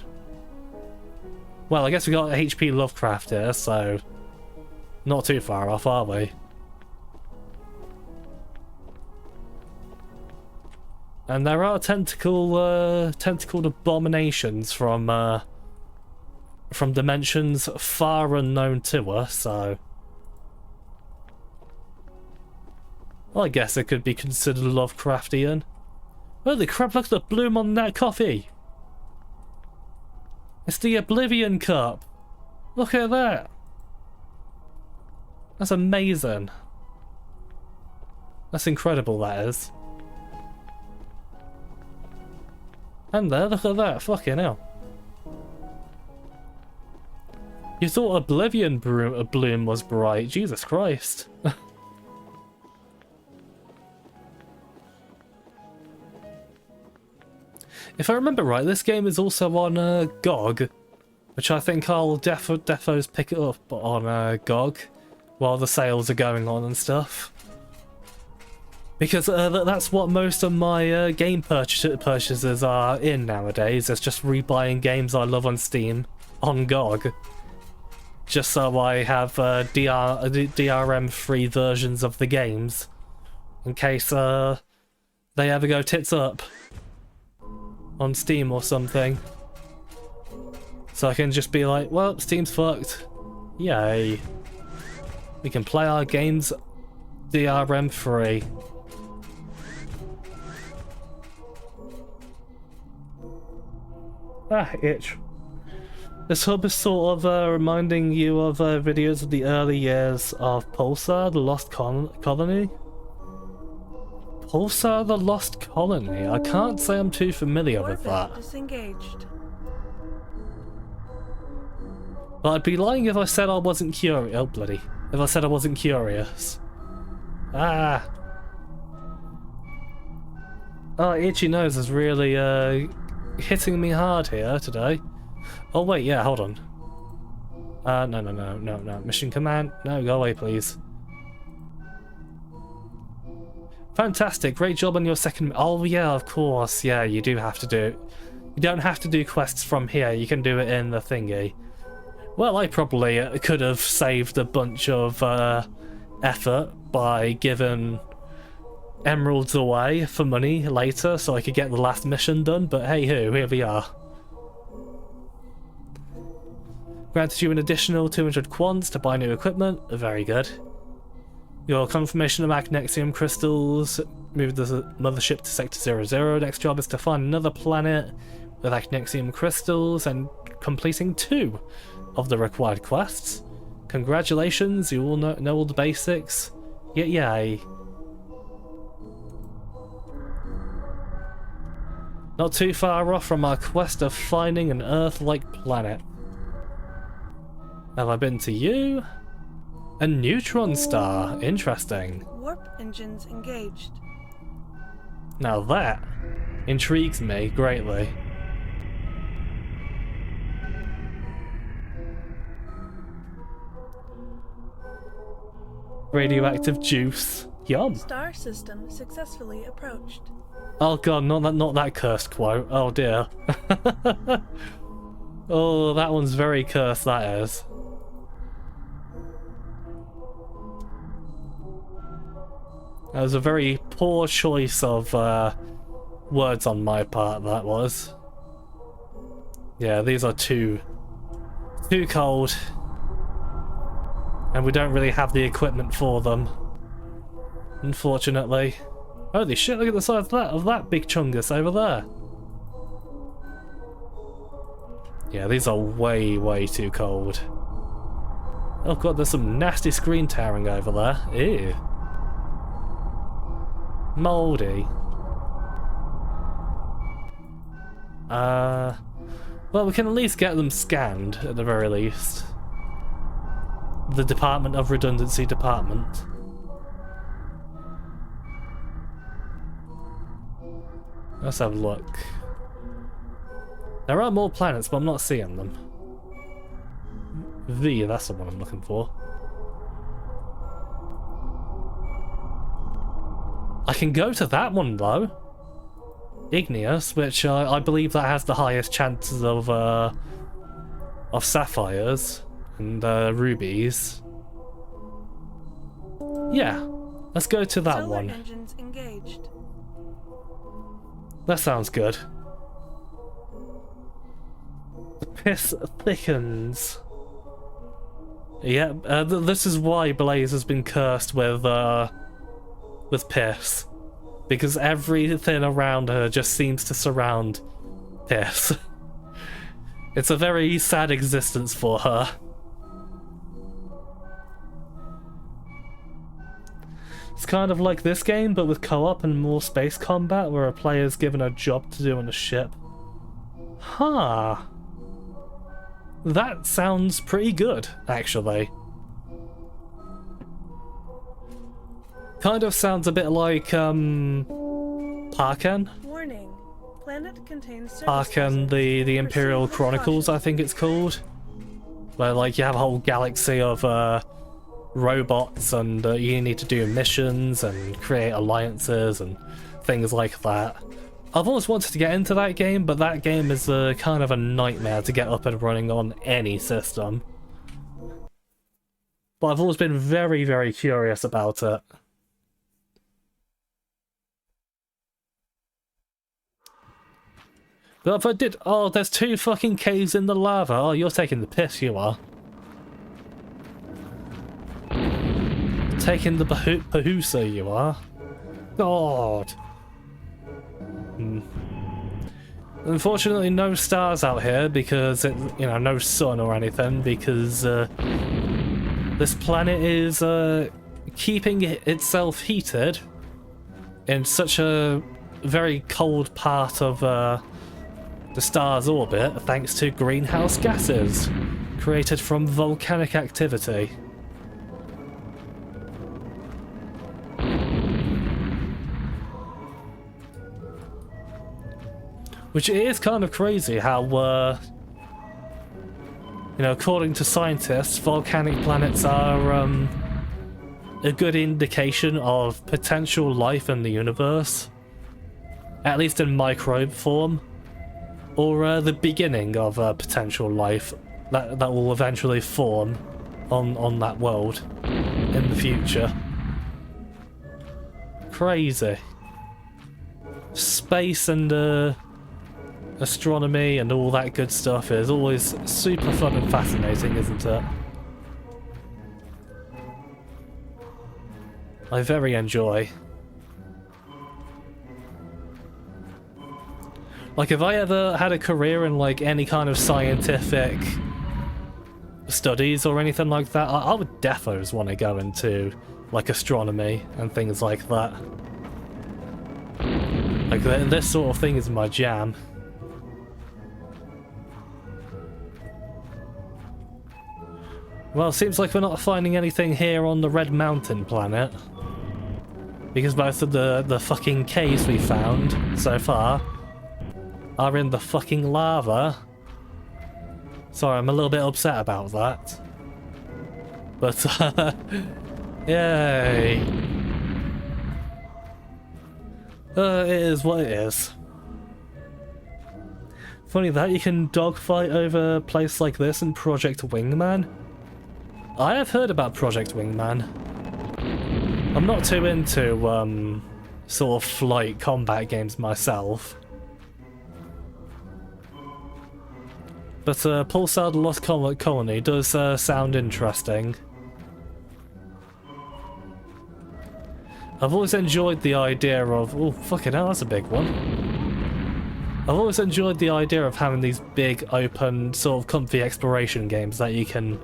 Speaker 1: Well, I guess we got H.P. Lovecraft here, so not too far off, are we? And there are tentacled abominations from dimensions far unknown to us, so well, I guess it could be considered Lovecraftian. Holy crap, look at the bloom on that coffee! It's the Oblivion Cup! Look at that! That's amazing. That's incredible, that is. And there, look at that, fucking hell. You thought Oblivion bloom was bright, Jesus Christ. If I remember right, this game is also on GOG, which I think I'll defos pick it up on GOG while the sales are going on and stuff. Because that's what most of my game purchases are in nowadays. It's just rebuying games I love on Steam on GOG. Just so I have DRM-free versions of the games in case they ever go tits up on Steam or something. So I can just be like, well, Steam's fucked. Yay. We can play our games DRM free. Ah, itch. This hub is sort of reminding you of videos of the early years of Pulsar, the Lost Colony. Pulsar, the Lost Colony? I can't say I'm too familiar with that.
Speaker 2: Disengaged.
Speaker 1: But I'd be lying if I said I wasn't curious. Oh, bloody. If I said I wasn't curious. Ah! Oh, Itchy Nose is really hitting me hard here today. Oh wait, yeah, hold on. No. Mission command. No, go away, please. Fantastic, great job on your second. Oh yeah, of course. Yeah, you do have to do it. You don't have to do quests from here. You can do it in the thingy. Well, I probably could have saved a bunch of effort by giving emeralds away for money later so I could get the last mission done, but hey ho, here we are. Granted you an additional 200 quants to buy new equipment. Very good. Your confirmation of Magnexium crystals. Move the mothership to Sector 00. Next job is to find another planet with Magnexium crystals and completing 2 of the required quests. Congratulations, you all know all the basics. Yay. Not too far off from our quest of finding an Earth-like planet. Have I been to you? A neutron star. Interesting.
Speaker 2: Warp engines engaged.
Speaker 1: Now that intrigues me greatly. Radioactive juice. Yum.
Speaker 2: Star system successfully approached.
Speaker 1: Oh god, not that cursed quote. Oh dear. Oh, that one's very cursed, that is. That was a very poor choice of words on my part, that was. Yeah, these are too cold. And we don't really have the equipment for them, unfortunately. Holy shit, look at the size of that big chungus over there. Yeah, these are way too cold. Oh god, there's some nasty screen tearing over there. Ew. Mouldy. Well, we can at least get them scanned, at the very least. The Department of Redundancy Department. Let's have a look. There are more planets, but I'm not seeing them. V, that's the one I'm looking for. I can go to that one though. Igneous, which I believe that has the highest chances of sapphires and rubies. Yeah, let's go to that
Speaker 2: Solar
Speaker 1: one.
Speaker 2: engines engaged.
Speaker 1: That sounds good. The piss thickens. Yeah, this is why Blaze has been cursed with piss. Because everything around her just seems to surround piss. It's a very sad existence for her. It's kind of like this game, but with co-op and more space combat, where a player is given a job to do on a ship. Huh. That sounds pretty good, actually. Kind of sounds a bit like, Parken.
Speaker 2: Warning. Planet contains service
Speaker 1: Parken, the Imperial
Speaker 2: Proceed with
Speaker 1: Chronicles,
Speaker 2: caution.
Speaker 1: I think it's called. Where, like, you have a whole galaxy of, robots and you need to do missions and create alliances and things like that. I've always wanted to get into that game, but that game is kind of a nightmare to get up and running on any system. But I've always been very curious about it. But if I did... Oh, there's 2 fucking caves in the lava. Oh, you're taking the piss, you are. Taking the Pahusa, you are. God. Unfortunately, no stars out here because no sun or anything because this planet is keeping itself heated in such a very cold part of the star's orbit thanks to greenhouse gases created from volcanic activity. Which is kind of crazy how, according to scientists, volcanic planets are a good indication of potential life in the universe. At least in microbe form. Or the beginning of potential life that will eventually form on that world in the future. Crazy. Space and astronomy and all that good stuff is always super fun and fascinating, isn't it? I very enjoy. Like, if I ever had a career in, like, any kind of scientific studies or anything like that, I would defos want to go into, like, astronomy and things like that. Like, this sort of thing is my jam. Well, it seems like we're not finding anything here on the Red Mountain planet. Because most of the fucking caves we found so far are in the fucking lava. Sorry, I'm a little bit upset about that. But, yay. It is what it is. Funny that you can dogfight over a place like this in Project Wingman. I have heard about Project Wingman. I'm not too into, sort of flight combat games myself. But Pulsar the Lost Colony does sound interesting. I've always enjoyed the idea of... Oh, fucking hell, that's a big one. I've always enjoyed the idea of having these big, open, sort of comfy exploration games that you can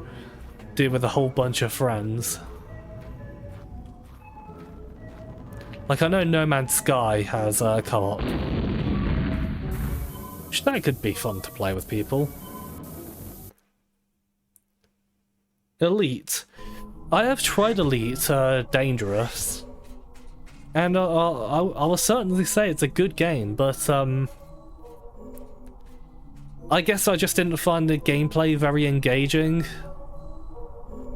Speaker 1: do with a whole bunch of friends. Like, I know No Man's Sky has co-op. Which that could be fun to play with people. Elite. I have tried Elite Dangerous. And I will certainly say it's a good game, but I guess I just didn't find the gameplay very engaging.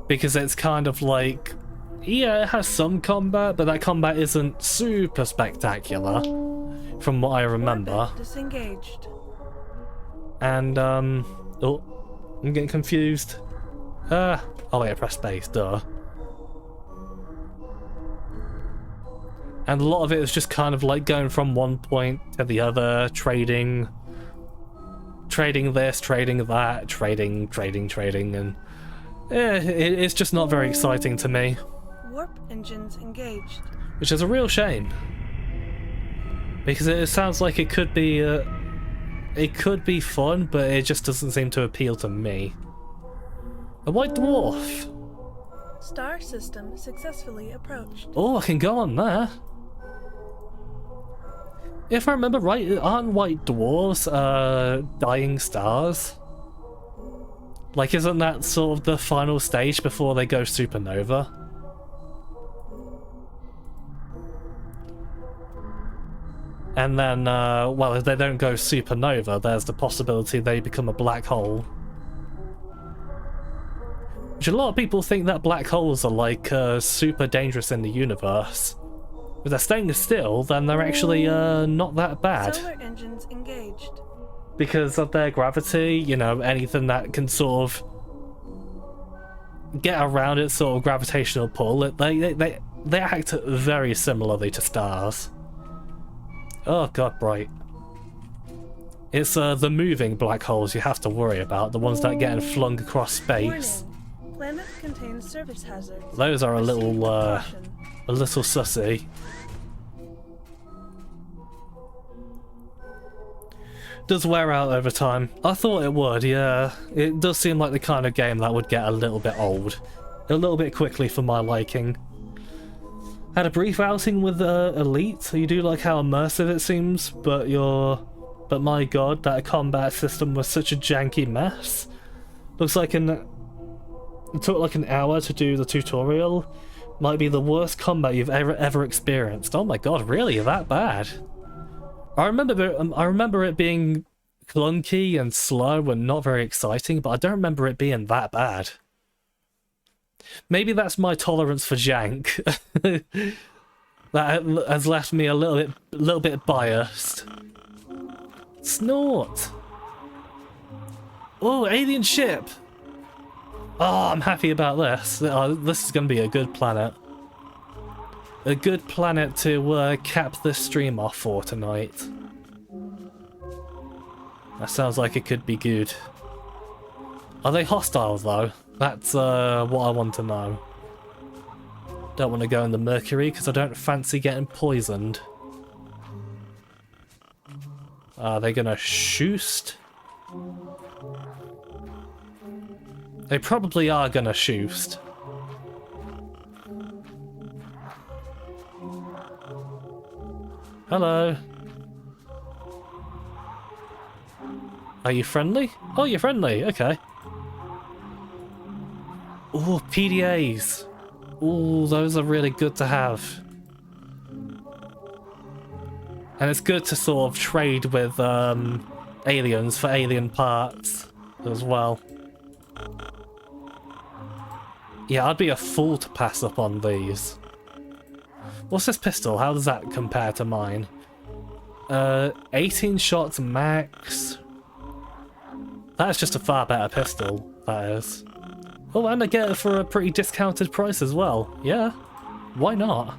Speaker 1: Because it's kind of like, yeah, it has some combat, but that combat isn't super spectacular, from what I remember.
Speaker 2: Disengaged.
Speaker 1: And, oh, I'm getting confused. Oh wait, I pressed space, duh. And a lot of it is just kind of like going from one point to the other, trading this, trading that, trading, and it's just not very exciting to me.
Speaker 2: Warp engines engaged.
Speaker 1: Which is a real shame. Because it sounds like it could be fun, but it just doesn't seem to appeal to me. A white dwarf!
Speaker 2: Star system successfully approached.
Speaker 1: Oh, I can go on there. If I remember right, aren't white dwarfs dying stars? Like, isn't that sort of the final stage before they go supernova? And then, well, if they don't go supernova, there's the possibility they become a black hole. Which a lot of people think that black holes are, like, super dangerous in the universe. If they're staying still, then they're actually not that bad.
Speaker 2: Solar engines engaged.
Speaker 1: Because of their gravity, you know, anything that can sort of get around its sort of gravitational pull, they act very similarly to stars. Oh god, right. It's the moving black holes you have to worry about, the ones that get flung across space.
Speaker 2: Warning. Planet contains service hazards.
Speaker 1: Those are a
Speaker 2: Proceed with
Speaker 1: little
Speaker 2: caution.
Speaker 1: sussy. Does wear out over time. I thought it would, yeah. It does seem like the kind of game that would get a little bit old. A little bit quickly for my liking. Had a brief outing with Elite. You do like how immersive it seems, but my god, that combat system was such a janky mess. Looks like it took like an hour to do the tutorial. Might be the worst combat you've ever experienced. Oh my god, really? That bad? I remember it being clunky and slow and not very exciting, but I don't remember it being that bad. Maybe that's my tolerance for jank. That has left me a little bit biased. Snort. Oh, alien ship. Oh, I'm happy about this. This is going to be a good planet. A good planet to cap this stream off for tonight. That sounds like it could be good. Are they hostile though? That's what I want to know. Don't want to go in the Mercury because I don't fancy getting poisoned. Are they gonna shoot? They probably are gonna shoot. Hello. Are you friendly? Oh, you're friendly. Okay. Ooh, PDAs. Ooh, those are really good to have. And it's good to sort of trade with aliens for alien parts as well. Yeah, I'd be a fool to pass up on these. What's this pistol? How does that compare to mine? 18 shots max. That's just a far better pistol, that is. Oh, and I get it for a pretty discounted price as well. Yeah, why not?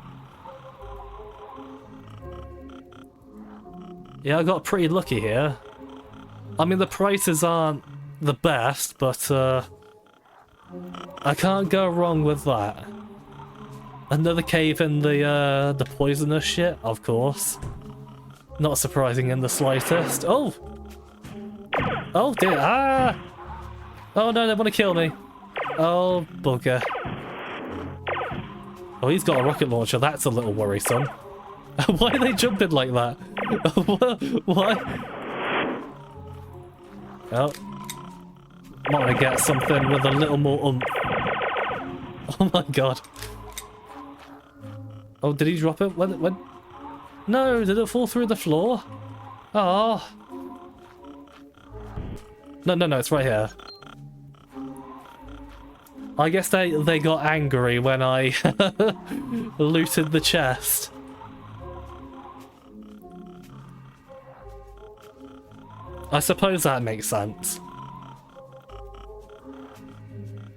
Speaker 1: Yeah, I got pretty lucky here. I mean, the prices aren't the best, but I can't go wrong with that. Another cave in the poisonous shit, of course. Not surprising in the slightest. Oh! Oh dear, ah! Oh no, they want to kill me. Oh, bugger. Oh, he's got a rocket launcher, that's a little worrisome. Why are they jumping like that? Why? Oh. Might want to get something with a little more oomph. Oh my god. Oh, did he drop it? When? No, did it fall through the floor? Oh. No, it's right here. I guess they got angry when I looted the chest. I suppose that makes sense.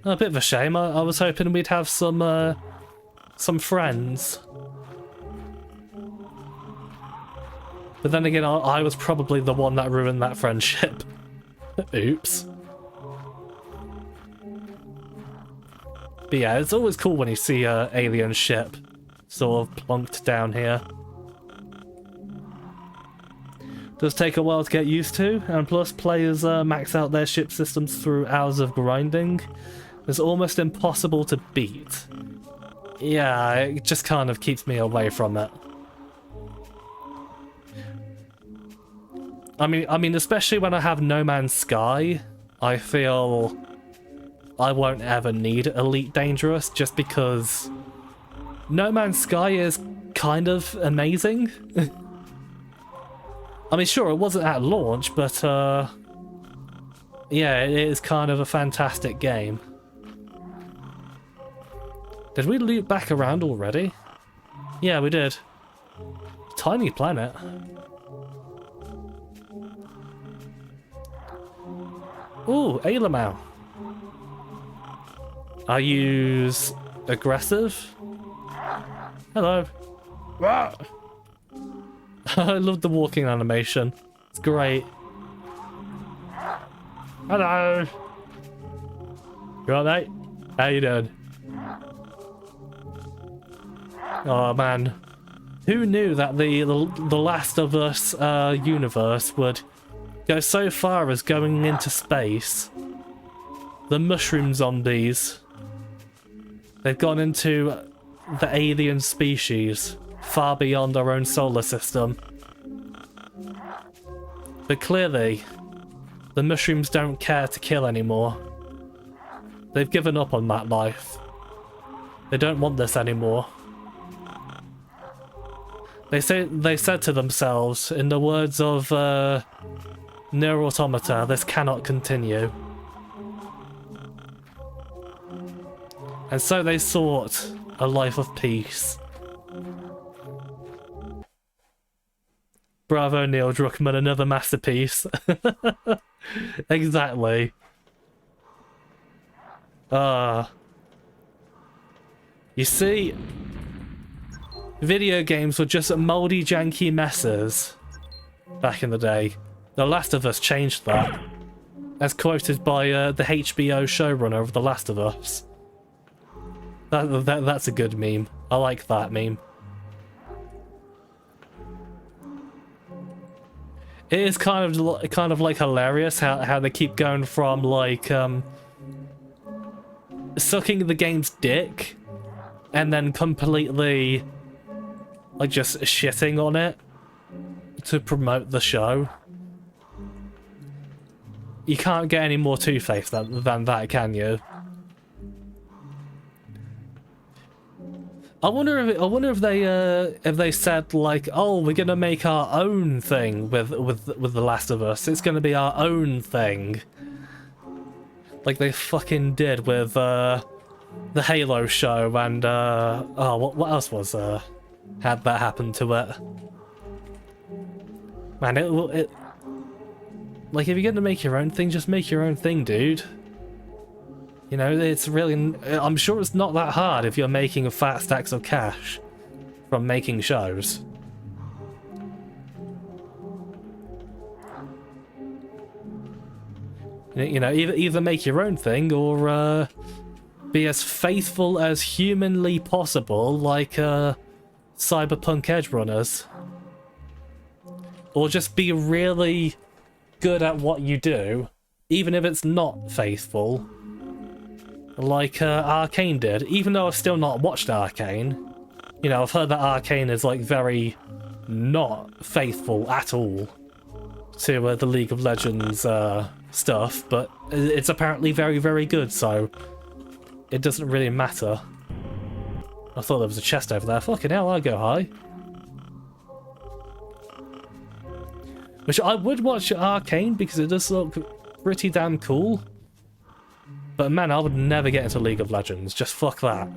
Speaker 1: A bit of a shame. I was hoping we'd have some friends. But then again, I was probably the one that ruined that friendship. Oops. But yeah, it's always cool when you see an alien ship sort of plonked down here. Does take a while to get used to, and plus players max out their ship systems through hours of grinding. It's almost impossible to beat. Yeah, it just kind of keeps me away from it. I mean, especially when I have No Man's Sky, I feel I won't ever need Elite Dangerous just because No Man's Sky is kind of amazing. I mean, sure, it wasn't at launch, but yeah, it is kind of a fantastic game. Did we loop back around already? Yeah, we did. Tiny planet. Ooh, Ailamau. I use aggressive. Hello. I love the walking animation. It's great. Hello. You alright, mate? How you doing? Oh man. Who knew that the Last of Us universe would go so far as going into space? The mushroom zombies. They've gone into the alien species, far beyond our own solar system. But clearly, the mushrooms don't care to kill anymore. They've given up on that life. They don't want this anymore. They said to themselves, in the words of Nier Automata, this cannot continue. And so they sought a life of peace. Bravo, Neil Druckmann, another masterpiece. Exactly. You see, video games were just mouldy, janky messes back in the day. The Last of Us changed that, as quoted by the HBO showrunner of The Last of Us. That's a good meme. I like that meme. It is kind of like hilarious how they keep going from like sucking the game's dick and then completely like just shitting on it to promote the show. You can't get any more two-faced than that, can you? I wonder if they said like, oh, we're gonna make our own thing with The Last of Us. It's gonna be our own thing, like they fucking did with the Halo show and oh, what else was had that happen to it? Man, it like if you're gonna make your own thing, just make your own thing, dude. You know, it's really... I'm sure it's not that hard if you're making fat stacks of cash from making shows. You know, either make your own thing or be as faithful as humanly possible, like Cyberpunk Edge Runners. Or just be really good at what you do, even if it's not faithful. Like Arcane did, even though I've still not watched Arcane. You know, I've heard that Arcane is like very not faithful at all to the League of Legends stuff, but it's apparently very, very good, so it doesn't really matter. I thought there was a chest over there. Fucking hell, I'll go high. Which I would watch Arcane because it does look pretty damn cool. But man, I would never get into League of Legends. Just fuck that.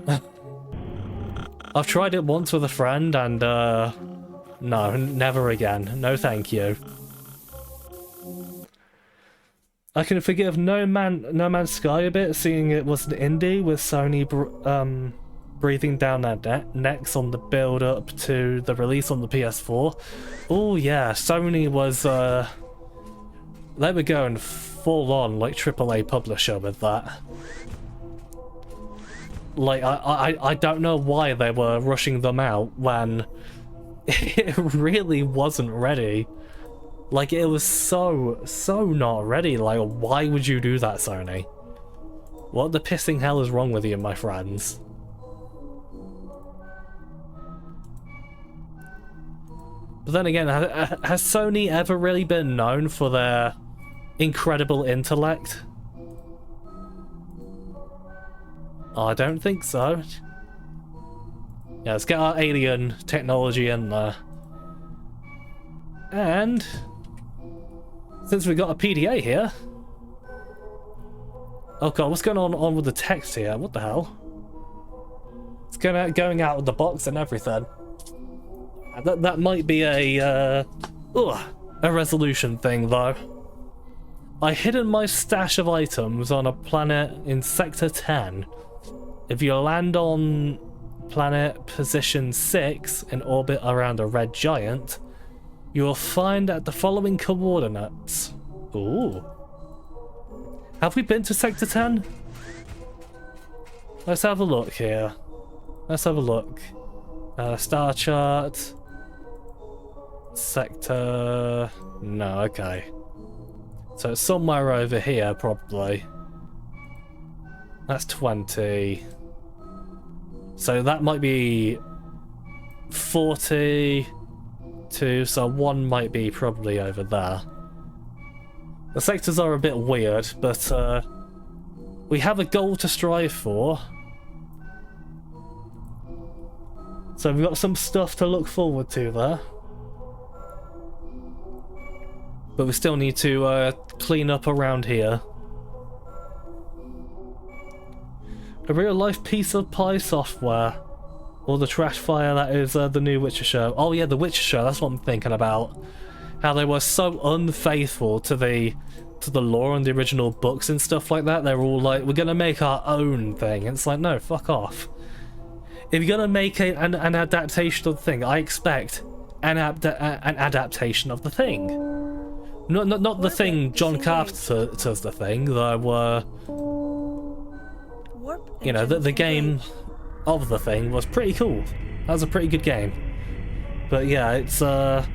Speaker 1: I've tried it once with a friend and no, never again. No thank you. I can forgive No Man's Sky a bit, seeing it was an indie with Sony breathing down their necks on the build up to the release on the PS4. Oh yeah, Sony was they were going full on like AAA publisher with that. Like I don't know why they were rushing them out when it really wasn't ready. Like it was so not ready. Like why would you do that, Sony? What the pissing hell is wrong with you, my friends? But then again, has Sony ever really been known for their incredible intellect? Oh, I don't think so. Yeah, let's get our alien technology in there. And since we got a PDA here... Oh god, what's going on with the text here? What the hell? It's going out of the box and everything. That might be a resolution thing though. I hidden my stash of items on a planet in Sector 10. If you land on planet position 6 in orbit around a red giant, you will find at the following coordinates. Ooh. Have we been to Sector 10? Let's have a look here. Let's have a look. Star chart. Sector... No, okay. So it's somewhere over here, probably. That's 20. So that might be 42, so one might be probably over there. The sectors are a bit weird, but we have a goal to strive for. So we've got some stuff to look forward to there. But we still need to clean up around here. A real-life piece of pie software. Or the trash fire that is the new Witcher show. Oh yeah, the Witcher show, that's what I'm thinking about. How they were so unfaithful to the lore and the original books and stuff like that. They were all like, we're gonna make our own thing. And it's like, no, fuck off. If you're gonna make an adaptation of the thing, I expect an adaptation of the thing. Not the thing John Carpenter does the thing, though, you know, the game of the thing was pretty cool. That was a pretty good game. But yeah, it's, I'm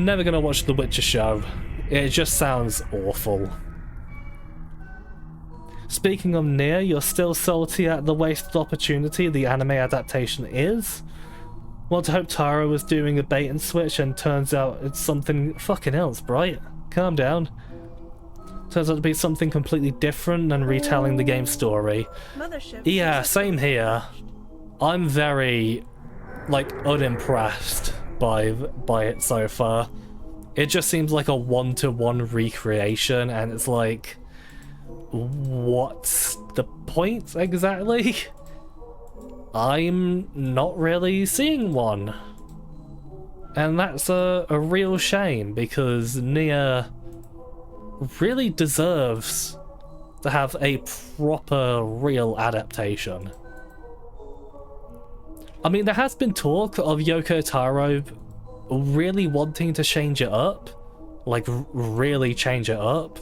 Speaker 1: never gonna watch The Witcher show. It just sounds awful. Speaking of Nier, you're still salty at the wasted opportunity the anime adaptation is? Want to hope Taro was doing a bait and switch and turns out it's something fucking else, Bright. Calm down. Turns out to be something completely different than retelling the game's story. Yeah, same here. I'm very, like, unimpressed by it so far. It just seems like a one-to-one recreation, and it's like, what's the point exactly? I'm not really seeing one. And that's a real shame, because Nier really deserves to have a proper, real adaptation. I mean, there has been talk of Yoko Taro really wanting to change it up. Like, really change it up.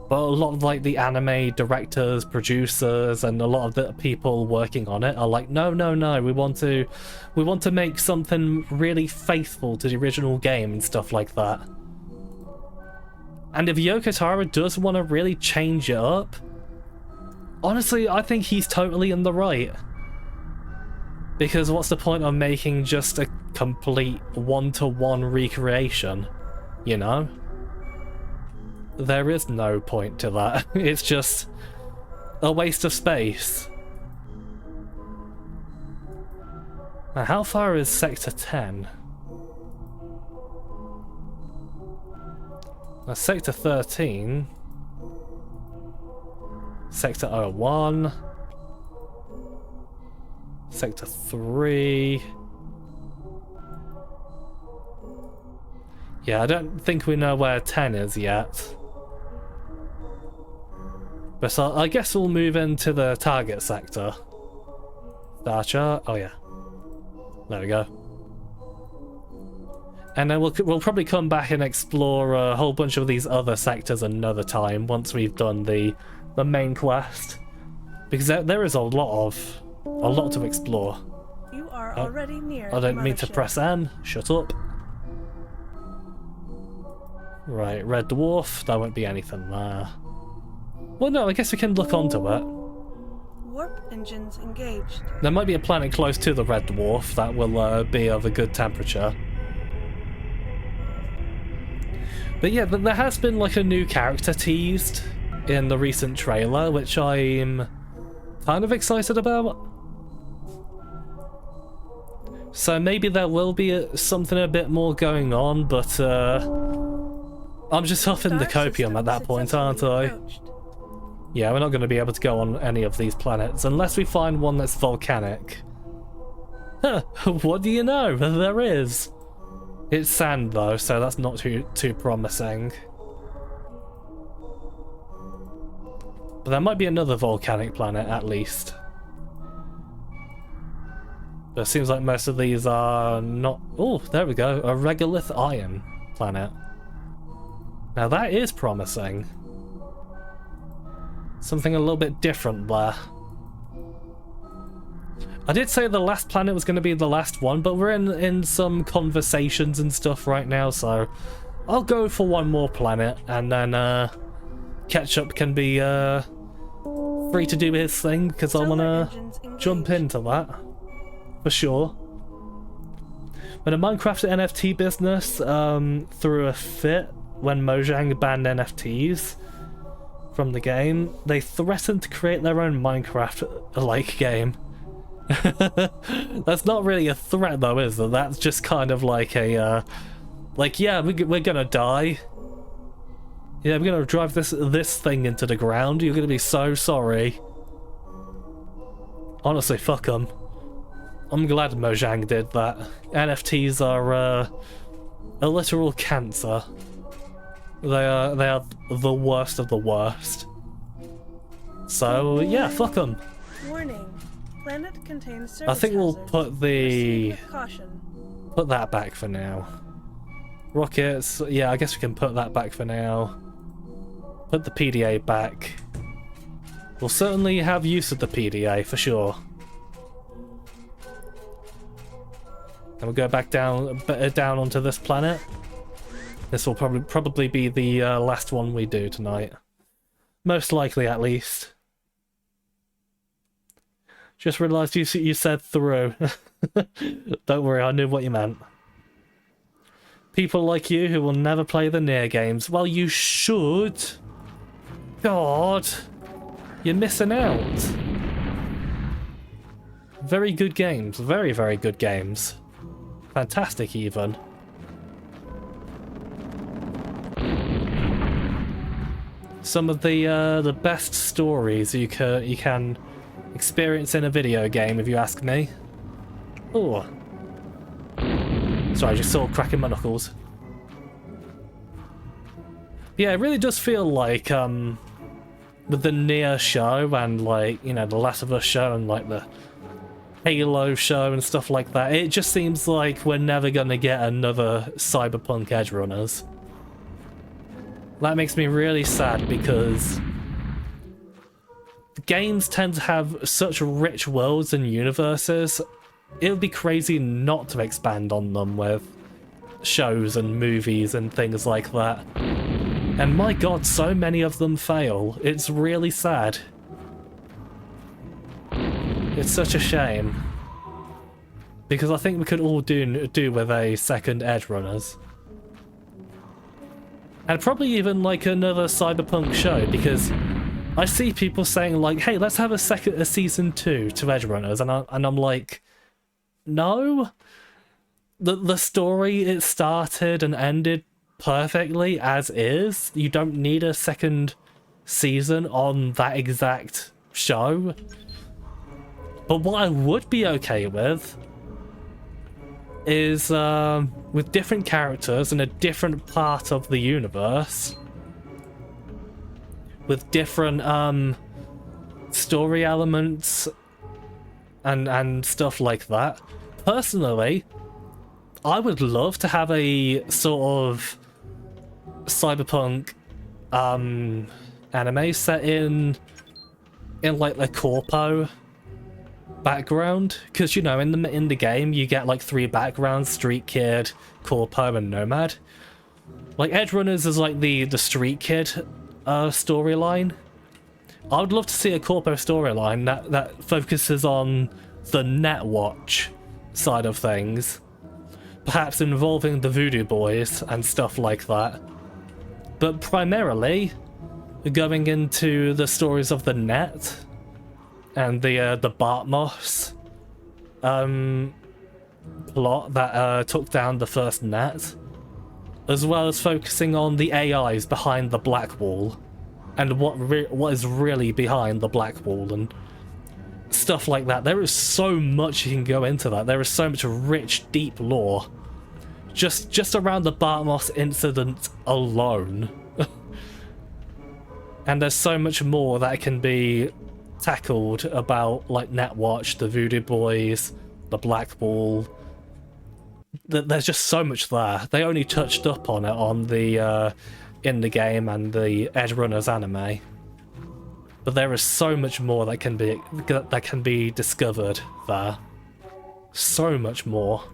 Speaker 1: But a lot of, like, the anime directors, producers, and a lot of the people working on it are like, no, no, no, we want to make something really faithful to the original game and stuff like that. And if Yoko Taro does want to really change it up, honestly, I think he's totally in the right. Because what's the point of making just a complete one-to-one recreation, you know? There is no point to that. It's just a waste of space. Now, how far is Sector 10? Now, Sector 13. Sector 01. Sector 3. Yeah, I don't think we know where 10 is yet. But so I guess we'll move into the target sector. Star chart. Oh yeah. There we go. And then we'll probably come back and explore a whole bunch of these other sectors another time once we've done the main quest, because there is a lot to explore.
Speaker 2: You are already near.
Speaker 1: I don't mean to press N. Shut up. Right, red dwarf. There won't be anything there. Well, no, I guess we can look onto it.
Speaker 2: Warp engines engaged.
Speaker 1: There might be a planet close to the red dwarf that will be of a good temperature. But yeah, there has been like a new character teased in the recent trailer, which I'm kind of excited about. So maybe there will be something a bit more going on, but I'm just huffing the copium at that point, aren't I? Yeah, we're not going to be able to go on any of these planets unless we find one that's volcanic. Huh, what do you know? There is. It's sand though, so that's not too promising. But there might be another volcanic planet at least. But it seems like most of these are not... Oh, there we go. A regolith iron planet. Now that is promising. Something a little bit different there. I did say the last planet was going to be the last one, but we're in some conversations and stuff right now, so I'll go for one more planet, and then Ketchup can be free to do his thing, because I want to jump into that, for sure. When a Minecraft NFT business threw a fit when Mojang banned NFTs from the game, they threatened to create their own Minecraft-like game. That's not really a threat though, is it? That's just kind of like a, like, yeah, we're gonna die. Yeah, we're gonna drive this thing into the ground. You're gonna be so sorry. Honestly, fuck them. I'm glad Mojang did that. NFTs are a literal cancer. They are the worst of the worst. So yeah, fuck them.
Speaker 2: Warning. Planet contains service
Speaker 1: I think we'll
Speaker 2: hazards.
Speaker 1: put
Speaker 2: Proceed with caution.
Speaker 1: put that back for now. Rockets, yeah, I guess we can put that back for now. Put the PDA back. We'll certainly have use of the PDA for sure. And we'll go back down onto this planet. This will probably be the last one we do tonight. Most likely, at least. Just realised you said through. Don't worry, I knew what you meant. People like you who will never play the Nier games. Well, you should. God. You're missing out. Very good games. Very, very good games. Fantastic, even. Some of the best stories you can experience in a video game, if you ask me. Oh. Sorry, I just saw cracking my knuckles. Yeah, it really does feel like, with the Nier show and, like, you know, the Last of Us show and, like, the Halo show and stuff like that, it just seems like we're never gonna get another Cyberpunk Edgerunners. That makes me really sad because games tend to have such rich worlds and universes. It would be crazy not to expand on them with shows and movies and things like that. And my god, so many of them fail. It's really sad. It's such a shame. Because I think we could all do with a second Edgerunners. And probably even like another Cyberpunk show, because I see people saying like, hey, let's have a season 2 to Edgerunners, and I'm like, no. The story, it started and ended perfectly as is. You don't need a second season on that exact show. But what I would be okay with is with different characters in a different part of the universe, with different story elements and stuff like that. Personally, I would love to have a sort of cyberpunk anime set in like the corpo background, because you know in the game you get like 3 backgrounds: Street Kid, Corpo, and Nomad. Like Edgerunners is like the Street Kid storyline. I would love to see a Corpo storyline that focuses on the Netwatch side of things, perhaps involving the Voodoo Boys and stuff like that, but primarily going into the stories of the Net and the Bartmoss plot that took down the first Net, as well as focusing on the AIs behind the Black Wall and what is really behind the Black Wall and stuff like that. There is so much you can go into that. There is so much rich, deep lore just around the Bartmoss incident alone. And there's so much more that can be tackled about, like Netwatch, the Voodoo Boys, the Black Wall. There's just so much there. They only touched up on it on the in the game and the Edgerunners anime. But there is so much more that can be discovered there. So much more.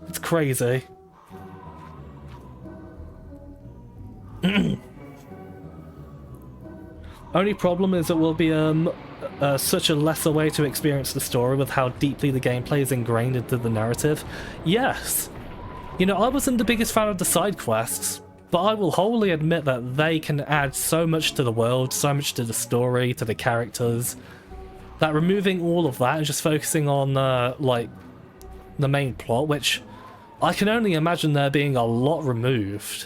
Speaker 1: It's crazy. Only problem is it will be such a lesser way to experience the story with how deeply the gameplay is ingrained into the narrative. Yes! You know, I wasn't the biggest fan of the side quests, but I will wholly admit that they can add so much to the world, so much to the story, to the characters, that removing all of that and just focusing on, like, the main plot, which I can only imagine there being a lot removed.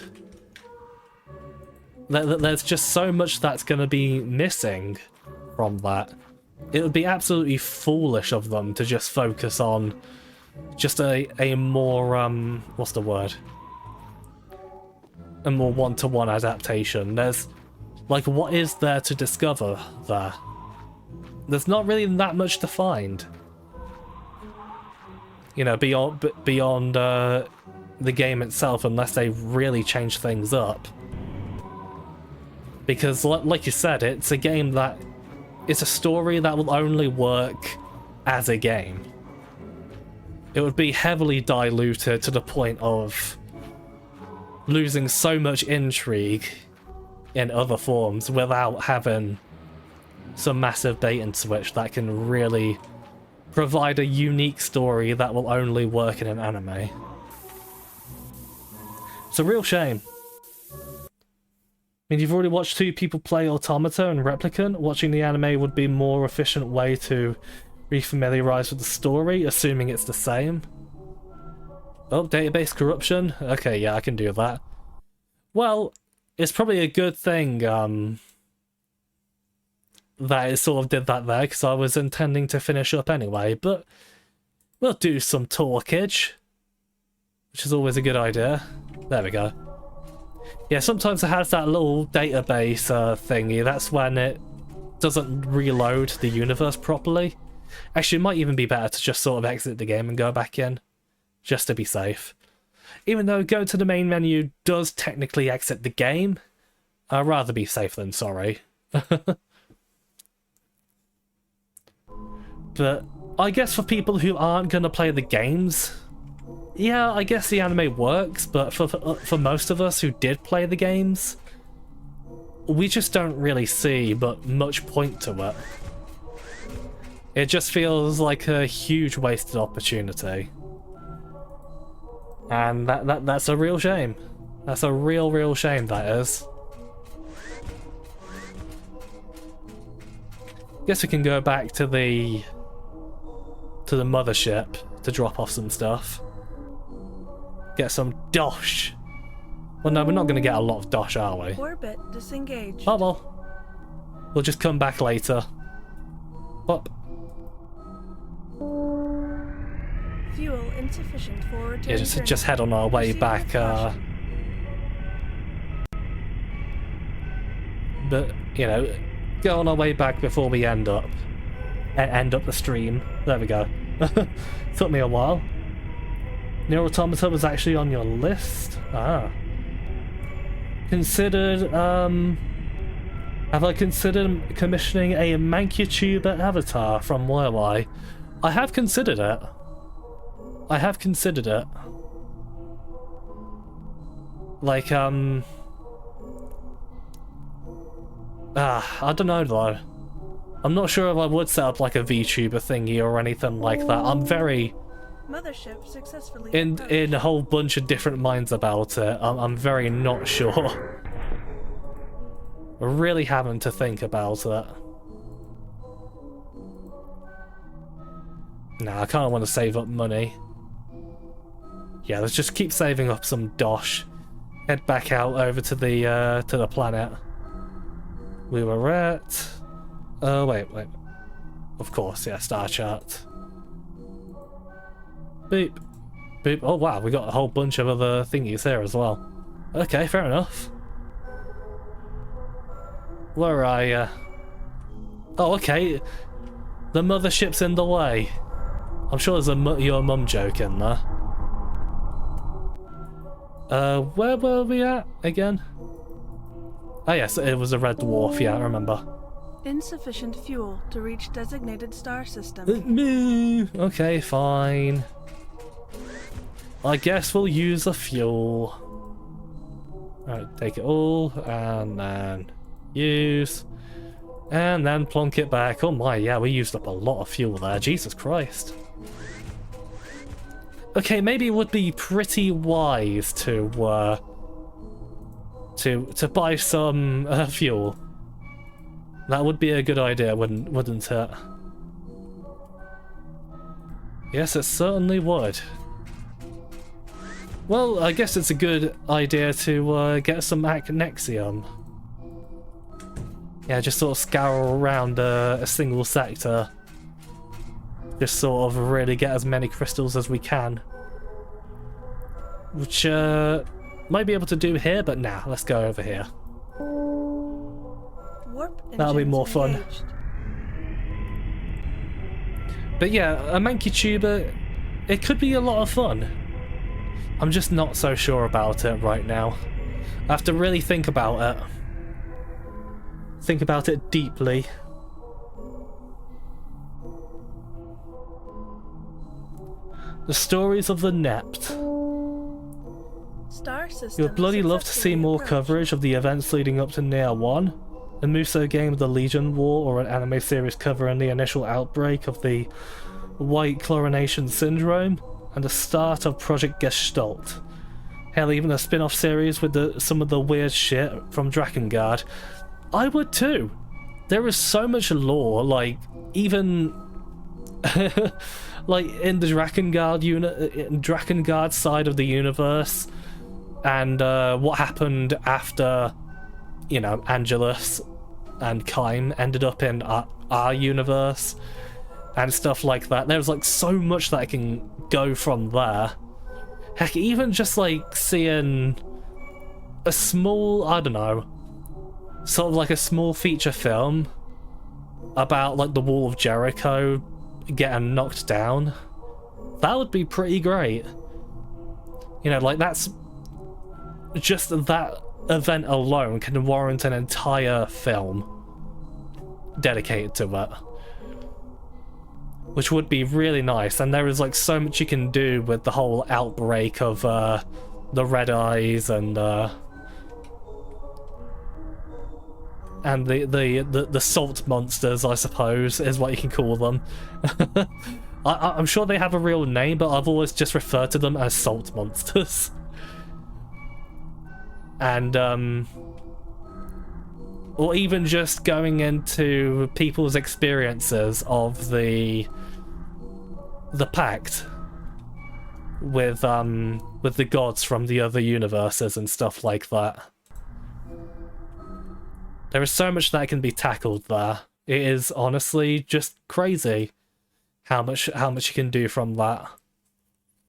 Speaker 1: There's just so much that's going to be missing from that. It would be absolutely foolish of them to just focus on just a more, what's the word? A more one-to-one adaptation. There's, like, what is there to discover there? There's not really that much to find. You know, beyond the game itself, unless they really change things up. Because, like you said, it's a game that... It's a story that will only work as a game. It would be heavily diluted to the point of losing so much intrigue in other forms without having some massive bait and switch that can really provide a unique story that will only work in an anime. It's a real shame. I mean, you've already watched two people play Automata and Replicant. Watching the anime would be a more efficient way to refamiliarize with the story, assuming it's the same. Oh, database corruption? Okay, yeah, I can do that. Well, it's probably a good thing that it sort of did that there, because I was intending to finish up anyway, but we'll do some talkage, which is always a good idea. There we go. Yeah, sometimes it has that little database thingy. That's when it doesn't reload the universe properly. Actually, it might even be better to just sort of exit the game and go back in, just to be safe. Even though going to the main menu does technically exit the game, I'd rather be safe than sorry. But I guess for people who aren't going to play the games, yeah, I guess the anime works, but for most of us who did play the games, we just don't really see but much point to it. It just feels like a huge wasted opportunity. And that's a real shame. That's a real shame, that is. Guess we can go back to the mothership to drop off some stuff. Get some dosh. Well, no, we're not going to get a lot of dosh, are we?
Speaker 2: Orbit disengaged.
Speaker 1: Oh well. We'll just come back later. Up.
Speaker 2: Fuel insufficient for return
Speaker 1: Yeah,
Speaker 2: journey.
Speaker 1: just head on our way
Speaker 2: Proceed
Speaker 1: back.
Speaker 2: with caution.
Speaker 1: But you know, go on our way back before we end up the stream. There we go. Took me a while. Nier Automata was actually on your list? Ah. Considered, have I considered commissioning a MankyTuber avatar from YY? I have considered it. I have considered it. Like, I don't know though. I'm not sure if I would set up like a VTuber thingy or anything like that. I'm very...
Speaker 2: Mothership successfully
Speaker 1: in a whole bunch of different minds about it. I'm very not sure. Really having to think about it. Nah, I kind of want to save up money. Yeah, let's just keep saving up some dosh. Head back out over to the planet we were at. Oh wait. Of course, yeah, star chart. Boop. Boop. Oh wow, we got a whole bunch of other thingies here as well. Okay, fair enough. Where are you? Oh, okay. The mothership's in the way. I'm sure there's your mum joke in there. Where were we at again? Oh yes, it was a red dwarf, yeah, I remember.
Speaker 2: Insufficient fuel to reach designated star system.
Speaker 1: Okay, fine. I guess we'll use the fuel. Alright, take it all, and then use. And then plonk it back. Oh my, yeah, we used up a lot of fuel there, Jesus Christ. Okay, maybe it would be pretty wise to buy some fuel. That would be a good idea, wouldn't it? Yes, it certainly would. Well, I guess it's a good idea to get some Nexium. Yeah, just sort of scour around a single sector. Just sort of really get as many crystals as we can. Which, might be able to do here, but nah, let's go over here.
Speaker 2: Warp
Speaker 1: That'll be
Speaker 2: engines
Speaker 1: more fun.
Speaker 2: engaged.
Speaker 1: But yeah, a Mankey Tuber, it could be a lot of fun. I'm just not so sure about it right now. I have to really think about it. Think about it deeply. The stories of the Nept.
Speaker 2: Star system.
Speaker 1: You would bloody love to see more coverage of the events leading up to Near 1. A Muso game of the Legion War, or an anime series covering the initial outbreak of the White Chlorination Syndrome, and the start of Project Gestalt. Hell, even a spin-off series with some of the weird shit from Drakengard. I would too. There is so much lore, like, even like in the Drakengard side of the universe, and what happened after, you know, Angelus and Kaim ended up in our universe and stuff like that. There's like so much that I can go from there. Heck, even just like seeing a small, I don't know, sort of like a small feature film about like the Wall of Jericho getting knocked down, that would be pretty great. You know, like that's just that event alone can warrant an entire film dedicated to it, which would be really nice. And there is like so much you can do with the whole outbreak of the Red Eyes and the salt monsters, I suppose, is what you can call them. I'm sure they have a real name, but I've always just referred to them as salt monsters. And or even just going into people's experiences of the pact with the gods from the other universes and stuff like that. There is so much that can be tackled there. It is honestly just crazy how much you can do from that.